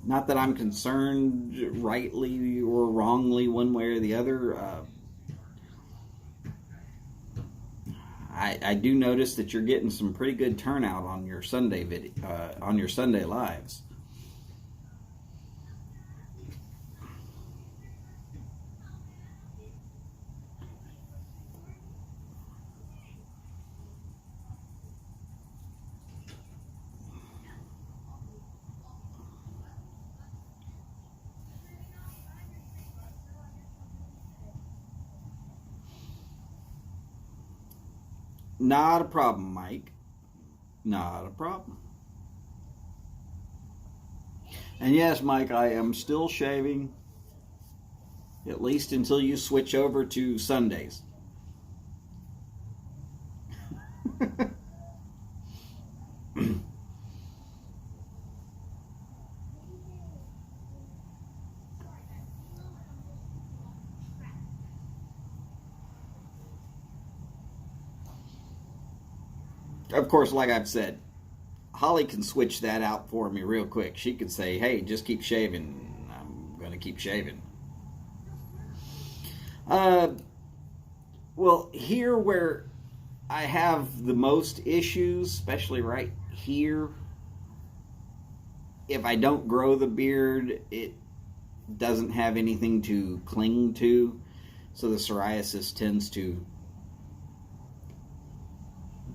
Not that I'm concerned rightly or wrongly one way or the other. I do notice that you're getting some pretty good turnout on your Sunday video, on your Sunday lives. Not a problem, Mike. Not a problem. And yes, Mike, I am still shaving, at least until you switch over to Sundays. Of course, like I've said, Holly can switch that out for me real quick. She could say, hey, just keep shaving. I'm going to keep shaving. Well, here where I have the most issues, especially right here, if I don't grow the beard, it doesn't have anything to cling to. So the psoriasis tends to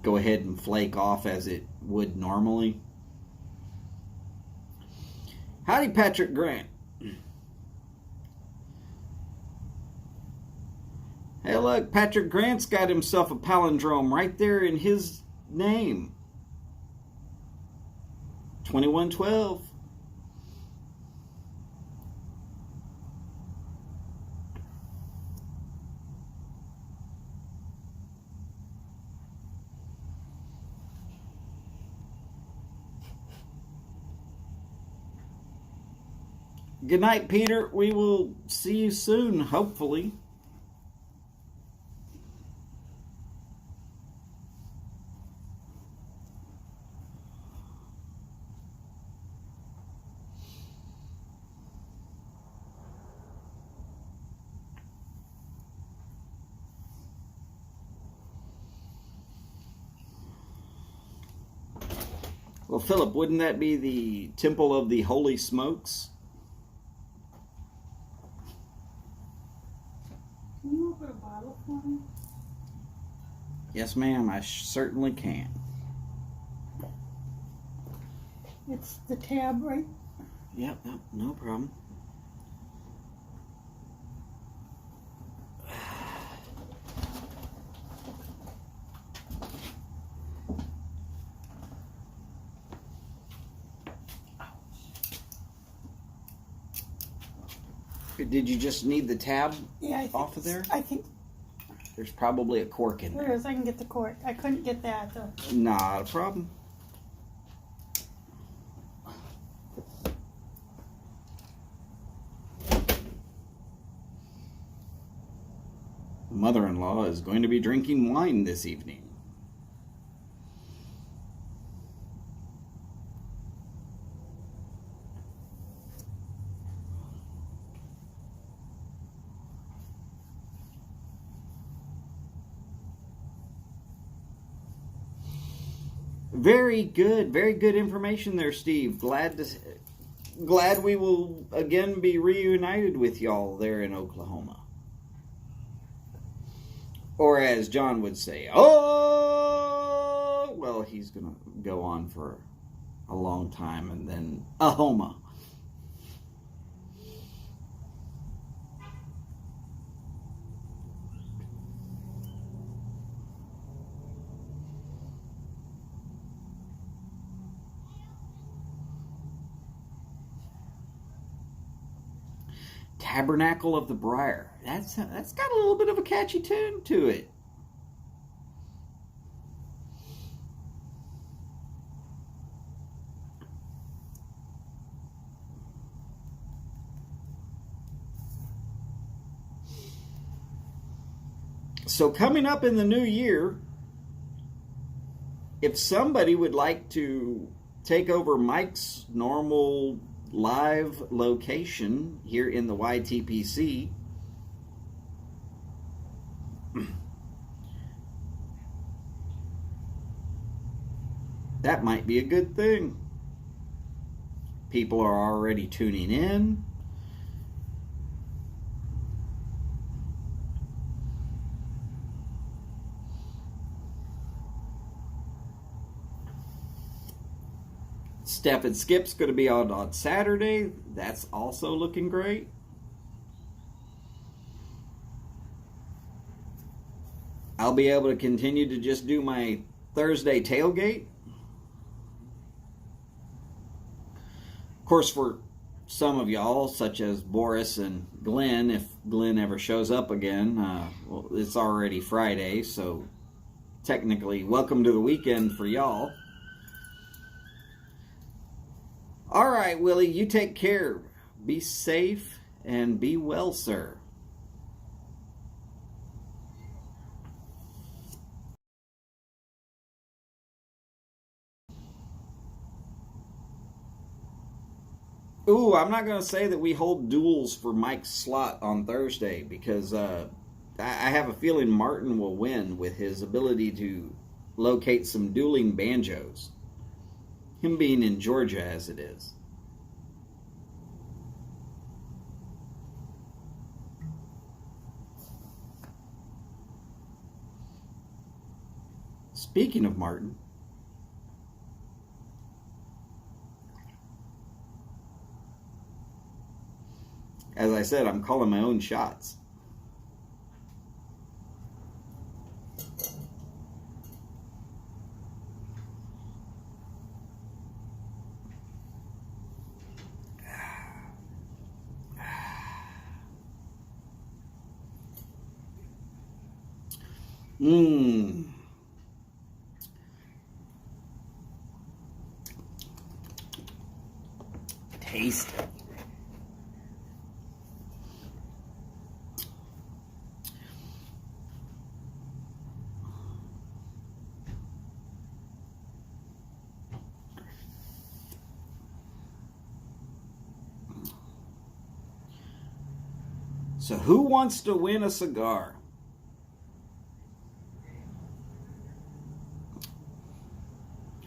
go ahead and flake off as it would normally. Howdy, Patrick Grant. Hey, look, Patrick Grant's got himself a palindrome right there in his name. 2112. Good night, Peter. We will see you soon, hopefully. Well, Philip, wouldn't that be the Temple of the Holy Smokes? Can you open a bottle for me? Yes, ma'am, I certainly can. It's the tab, right? Yep, no problem. Did you just need the tab off of there? I think There's probably a cork in there there. is. I can get the cork. I couldn't get that though. Not a problem. Mother-in-law is going to be drinking wine this evening. Very good information there, Steve. Glad we will again be reunited with y'all there in Oklahoma. Or as John would say, oh, well, he's going to go on for a long time and then Ahoma. Tabernacle of the Briar. That's got a little bit of a catchy tune to it. So coming up in the new year, if somebody would like to take over Mike's normal live location here in the YTPC, that might be a good thing. People are already tuning in. Step and Skip's going to be on Saturday. That's also looking great. I'll be able to continue to just do my Thursday tailgate. Of course, for some of y'all, such as Boris and Glenn, if Glenn ever shows up again, well, it's already Friday, so technically, welcome to the weekend for y'all. All right, Willie, you take care. Be safe and be well, sir. Ooh, I'm not going to say that we hold duels for Mike's slot on Thursday because I have a feeling Martin will win with his ability to locate some dueling banjos. Him being in Georgia as it is. Speaking of Martin, as I said, I'm calling my own shots. Mmm. Tasty. So who wants to win a cigar?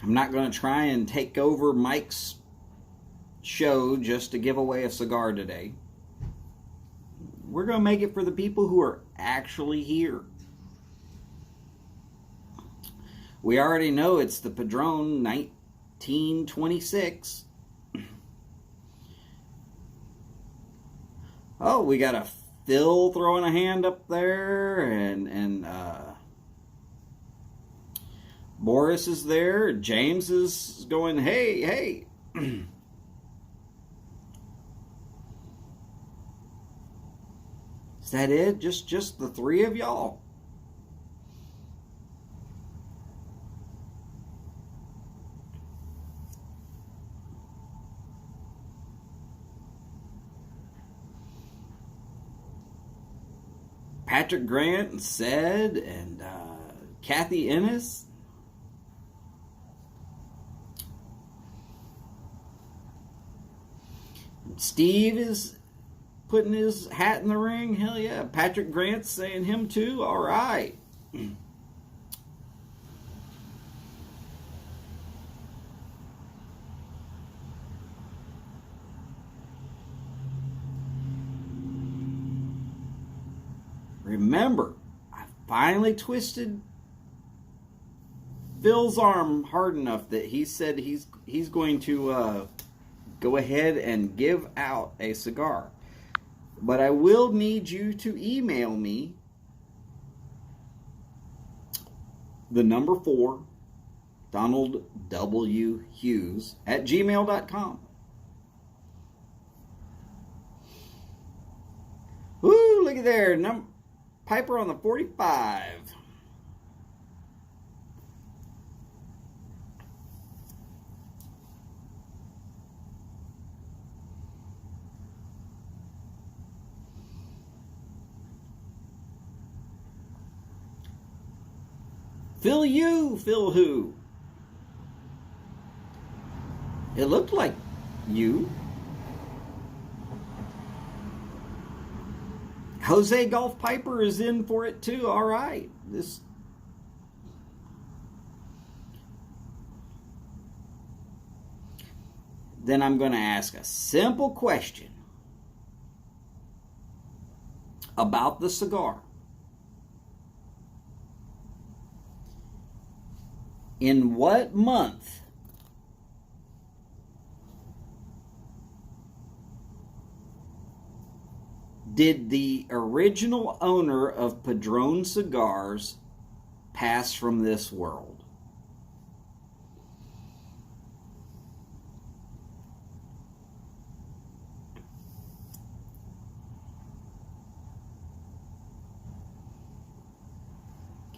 I'm not going to try and take over Mike's show just to give away a cigar today. We're going to make it for the people who are actually here. We already know it's the Padron 1926. Oh, we got a Phil throwing a hand up there, and Boris is there. James is going, hey, hey. Is that it? Just the three of y'all? Patrick Grant and Ced and Kathy Ennis. Steve is putting his hat in the ring. Hell yeah. Patrick Grant's saying him too. All right. Remember, I finally twisted Phil's arm hard enough that he said he's going to go ahead and give out a cigar. But I will need you to email me the number 4, Donald W. Hughes at gmail.com. Woo, look at there. Piper on the 45. Phil who? It looked like you. Jose Golf Piper is in for it too. All right. Then I'm going to ask a simple question about the cigar. In what month did the original owner of Padron Cigars pass from this world?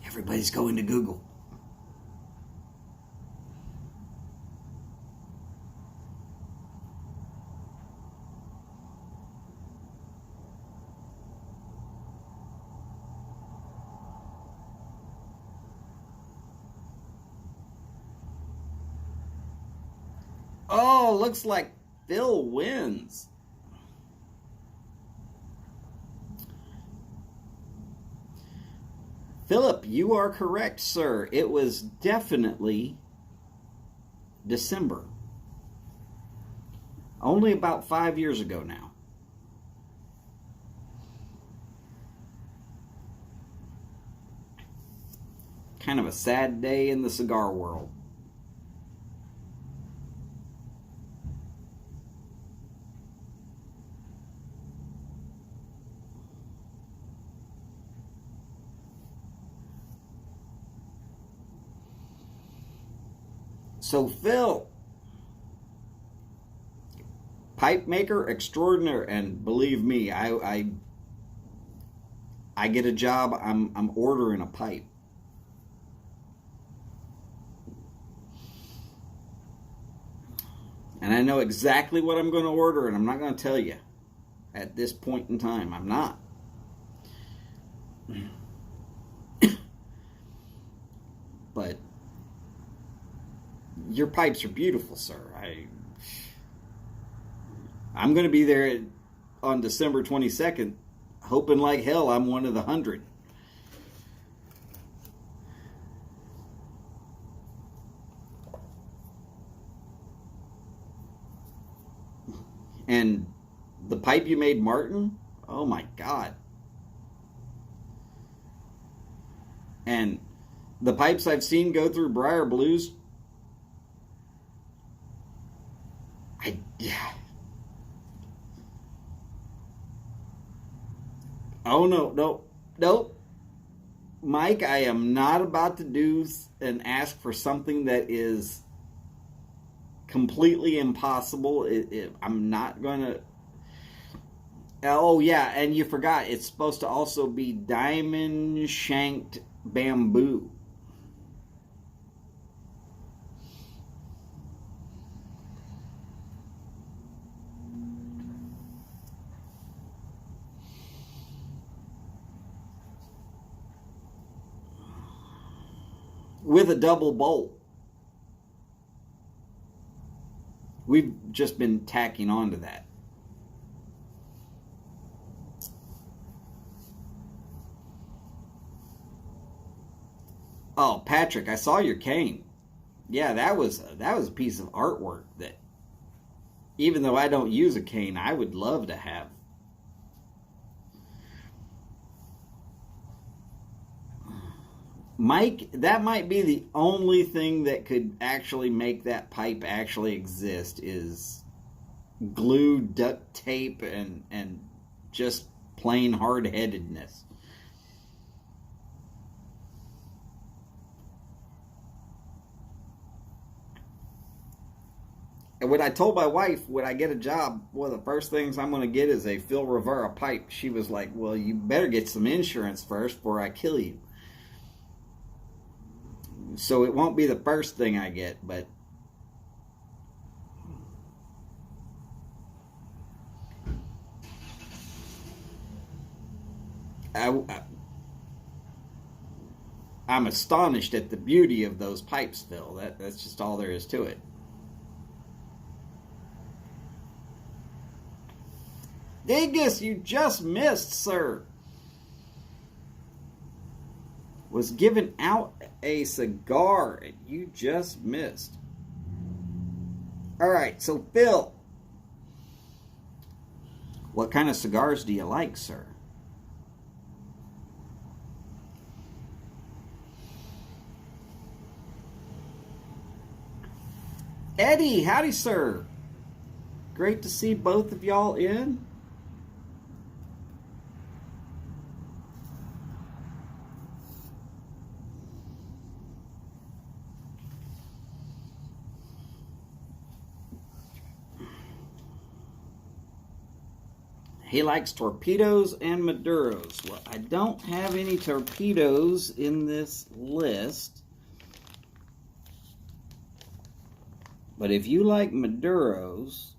Everybody's going to Google. Oh, looks like Phil wins. Philip, you are correct, sir. It was definitely December. Only about 5 years ago now. Kind of a sad day in the cigar world. So Phil, pipe maker extraordinaire, and believe me, I get a job, I'm ordering a pipe. And I know exactly what I'm going to order, and I'm not going to tell you at this point in time. I'm not. But your pipes are beautiful, sir. I'm going to be there on December 22nd, hoping like hell I'm one of the 100. And the pipe you made Martin? Oh my God. And the pipes I've seen go through Briar Blues, oh no. Mike, I am not about to do and ask for something that is completely impossible. I'm not going to. Oh, yeah, and you forgot, it's supposed to also be diamond shanked bamboo. With a double bolt. We've just been tacking on to that. Oh, Patrick, I saw your cane. Yeah, that was a piece of artwork that, even though I don't use a cane, I would love to have. Mike, that might be the only thing that could actually make that pipe actually exist, is glue, duct tape, and just plain hard-headedness. And when I told my wife, when I get a job, one of the first things I'm going to get is a Phil Rivera pipe, she was like, well, you better get some insurance first before I kill you. So it won't be the first thing I get, but I'm astonished at the beauty of those pipes, Phil. That's just all there is to it. Dingus, you just missed, sir. Was giving out a cigar and you just missed. All right, so Phil, what kind of cigars do you like, sir? Eddie, howdy, sir. Great to see both of y'all in. He likes torpedoes and Maduros. Well, I don't have any torpedoes in this list. But if you like Maduros,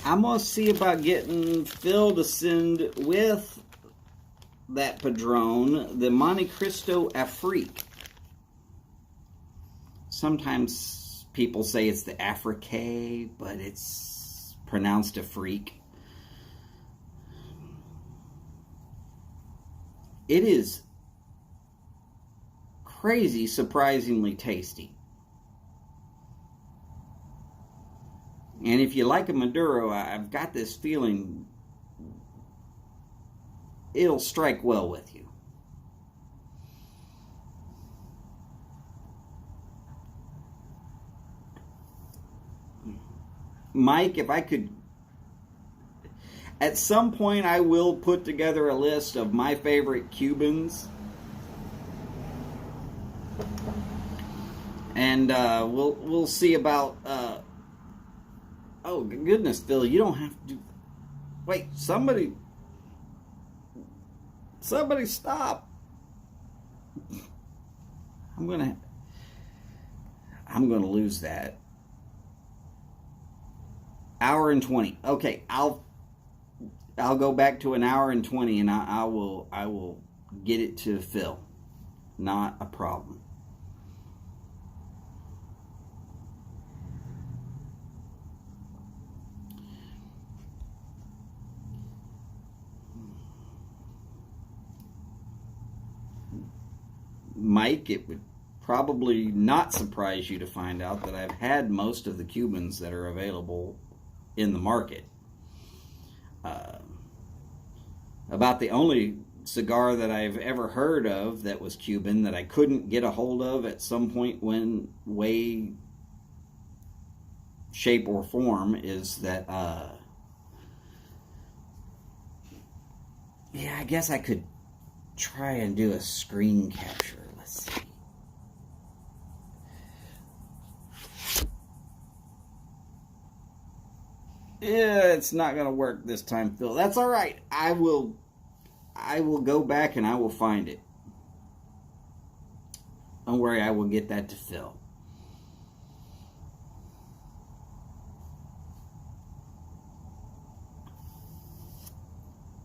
I'm going to see about getting Phil to send with that Padron the Monte Cristo Afrique. Sometimes people say it's the Afrique, but it's pronounced Afrique. It is crazy, surprisingly tasty. And if you like a Maduro, I've got this feeling it'll strike well with you. Mike, if I could, at some point I will put together a list of my favorite Cubans. And we'll see about oh goodness, Phil, you don't have to wait, somebody stop. I'm gonna lose that. Hour and 20. Okay, I'll go back to an hour and 20, and I will get it to Phil. Not a problem. Mike, it would probably not surprise you to find out that I've had most of the Cubans that are available in the market. About the only cigar that I've ever heard of that was Cuban that I couldn't get a hold of at some point, when way, shape, or form is that, yeah, I guess I could try and do a screen capture. Let's see. Yeah, it's not going to work this time, Phil. That's all right. I will go back and I will find it. Don't worry, I will get that to Phil.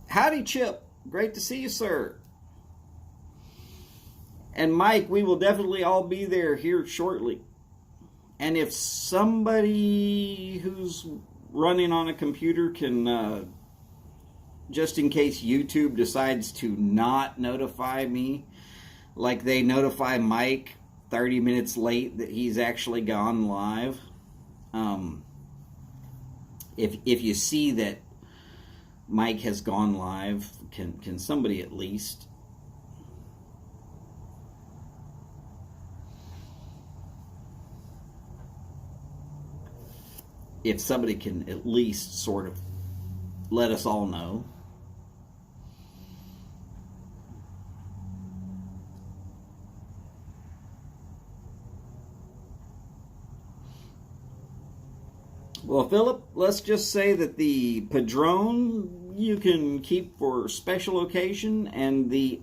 Howdy, Chip. Great to see you, sir. And Mike, we will definitely all be there here shortly. And if somebody who's running on a computer can, just in case YouTube decides to not notify me, like they notify Mike 30 minutes late that he's actually gone live. If you see that Mike has gone live, can somebody at least if somebody can at least sort of let us all know. Well, Philip, let's just say that the Padron you can keep for special occasion, and the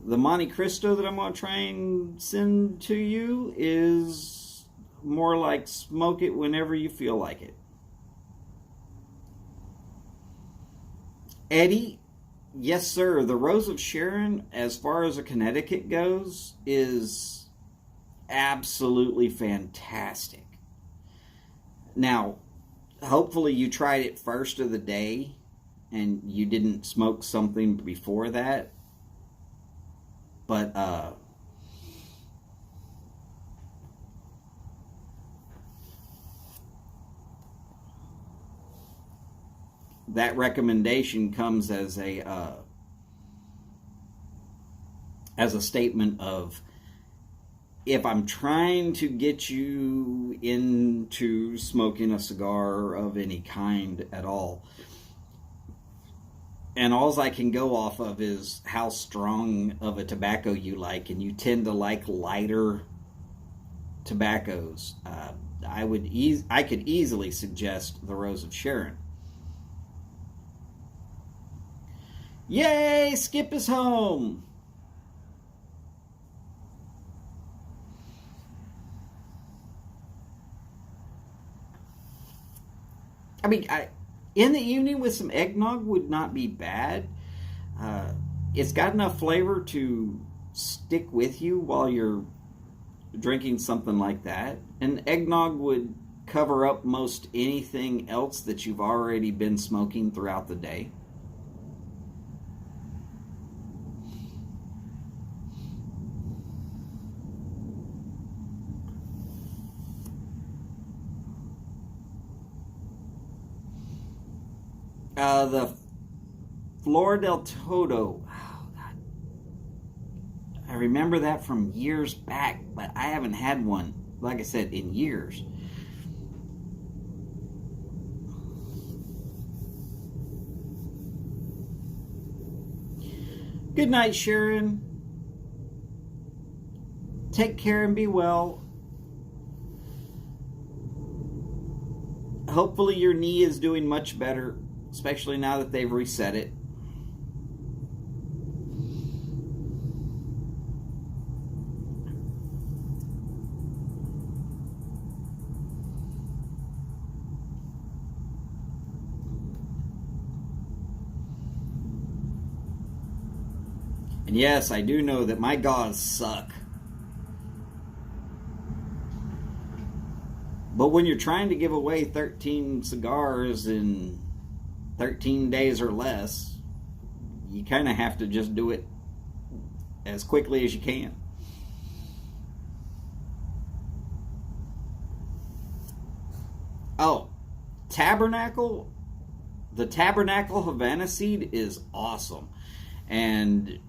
Monte Cristo that I'm going to try and send to you is more like smoke it whenever you feel like it. Eddie, yes sir, the Rose of Sharon, as far as a Connecticut goes, is absolutely fantastic. Now, hopefully you tried it first of the day and you didn't smoke something before that. But that recommendation comes as a statement of, if I'm trying to get you into smoking a cigar of any kind at all, and all I can go off of is how strong of a tobacco you like, and you tend to like lighter tobaccos, I could easily suggest the Rose of Sharon. Yay! Skip is home! I mean, in the evening with some eggnog would not be bad. It's got enough flavor to stick with you while you're drinking something like that. And eggnog would cover up most anything else that you've already been smoking throughout the day. The Flor del Todo. Oh, God. I remember that from years back, but I haven't had one, like I said, in years. Good night, Sharon. Take care and be well. Hopefully your knee is doing much better, especially now that they've reset it. And yes, I do know that my gauze suck. But when you're trying to give away 13 cigars in 13 days or less, you kind of have to just do it as quickly as you can. Oh, Tabernacle. The Tabernacle Havana seed is awesome. And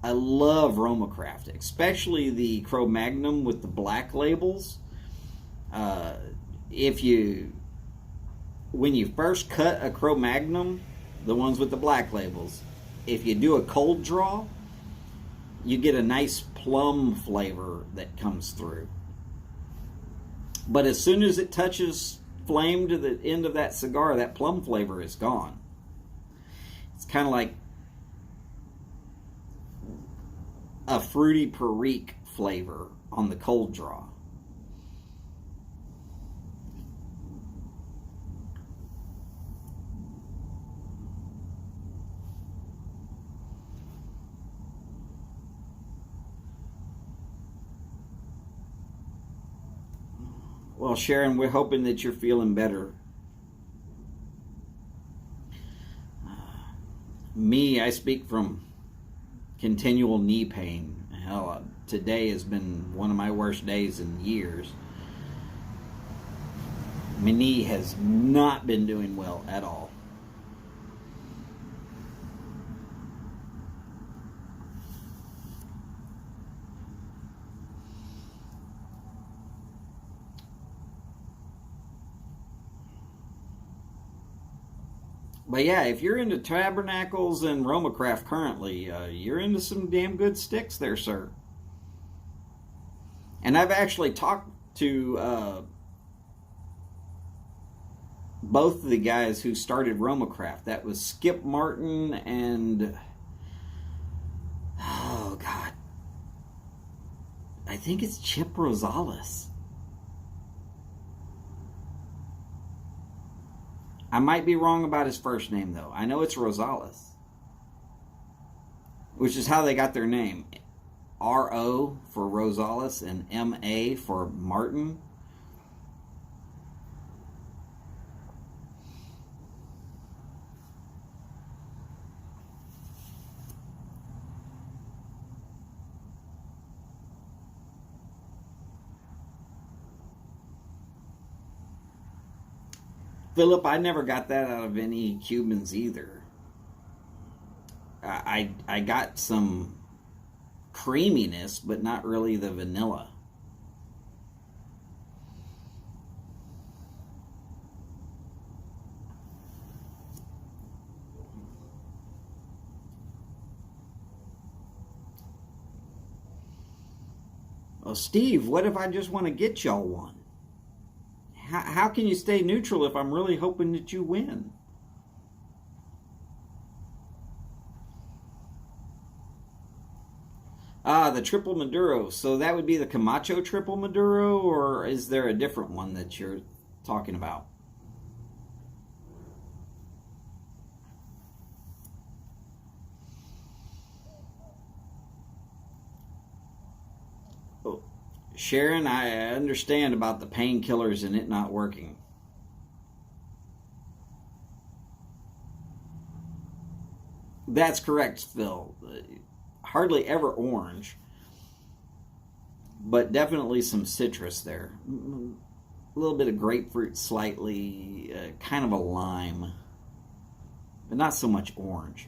I love Roma Craft, especially the Cro-Magnon with the black labels. When you first cut a Cro-Magnon, the ones with the black labels, if you do a cold draw, you get a nice plum flavor that comes through. But as soon as it touches flame to the end of that cigar, that plum flavor is gone. It's kind of like a fruity Perique flavor on the cold draw. Well, Sharon, we're hoping that you're feeling better. Me, I speak from continual knee pain. Hell, today has been one of my worst days in years. My knee has not been doing well at all. But yeah, if you're into Tabernacles and Roma Craft currently, you're into some damn good sticks there, sir. And I've actually talked to both of the guys who started Roma Craft. That was Skip Martin and... oh, God. I think it's Chip Rosales. I might be wrong about his first name, though. I know it's Rosales, which is how they got their name. R-O for Rosales and M-A for Martin. Philip, I never got that out of any Cubans either. I got some creaminess, but not really the vanilla. Well, Steve, what if I just want to get y'all one? How can you stay neutral if I'm really hoping that you win? Ah, the triple Maduro. So that would be the Camacho triple Maduro, or is there a different one that you're talking about? Sharon, I understand about the painkillers and it not working. That's correct, Phil. Hardly ever orange, but definitely some citrus there. A little bit of grapefruit, slightly, kind of a lime, but not so much orange.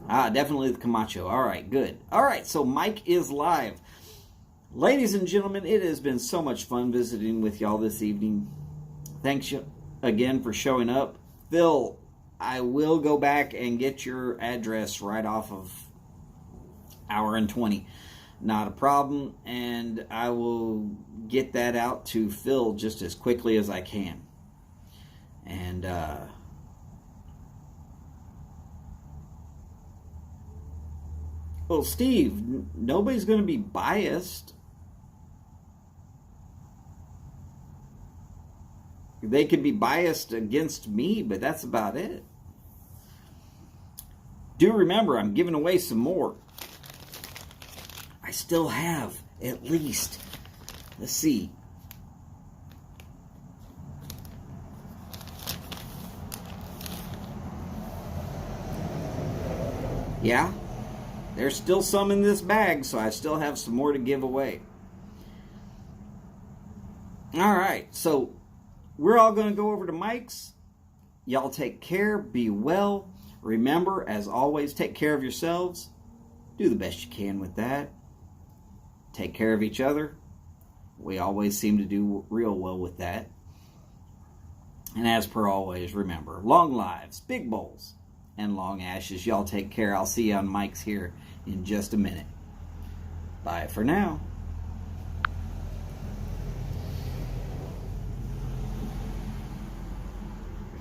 Ah, definitely the Camacho. All right, good. All right, so Mike is live. Ladies and gentlemen, it has been so much fun visiting with y'all this evening. Thanks again for showing up. Phil, I will go back and get your address right off of hour and 20. Not a problem. And I will get that out to Phil just as quickly as I can. And, well, Steve, nobody's going to be biased. They could be biased against me, but that's about it. Do remember, I'm giving away some more. I still have at least, let's see, yeah, There's still some in this bag, so I still have some more to give away. All right, so we're all going to go over to Mike's. Y'all take care. Be well. Remember, as always, take care of yourselves. Do the best you can with that. Take care of each other. We always seem to do real well with that. And as per always, remember, long lives, big bowls, and long ashes. Y'all take care. I'll see you on Mike's here in just a minute. Bye for now.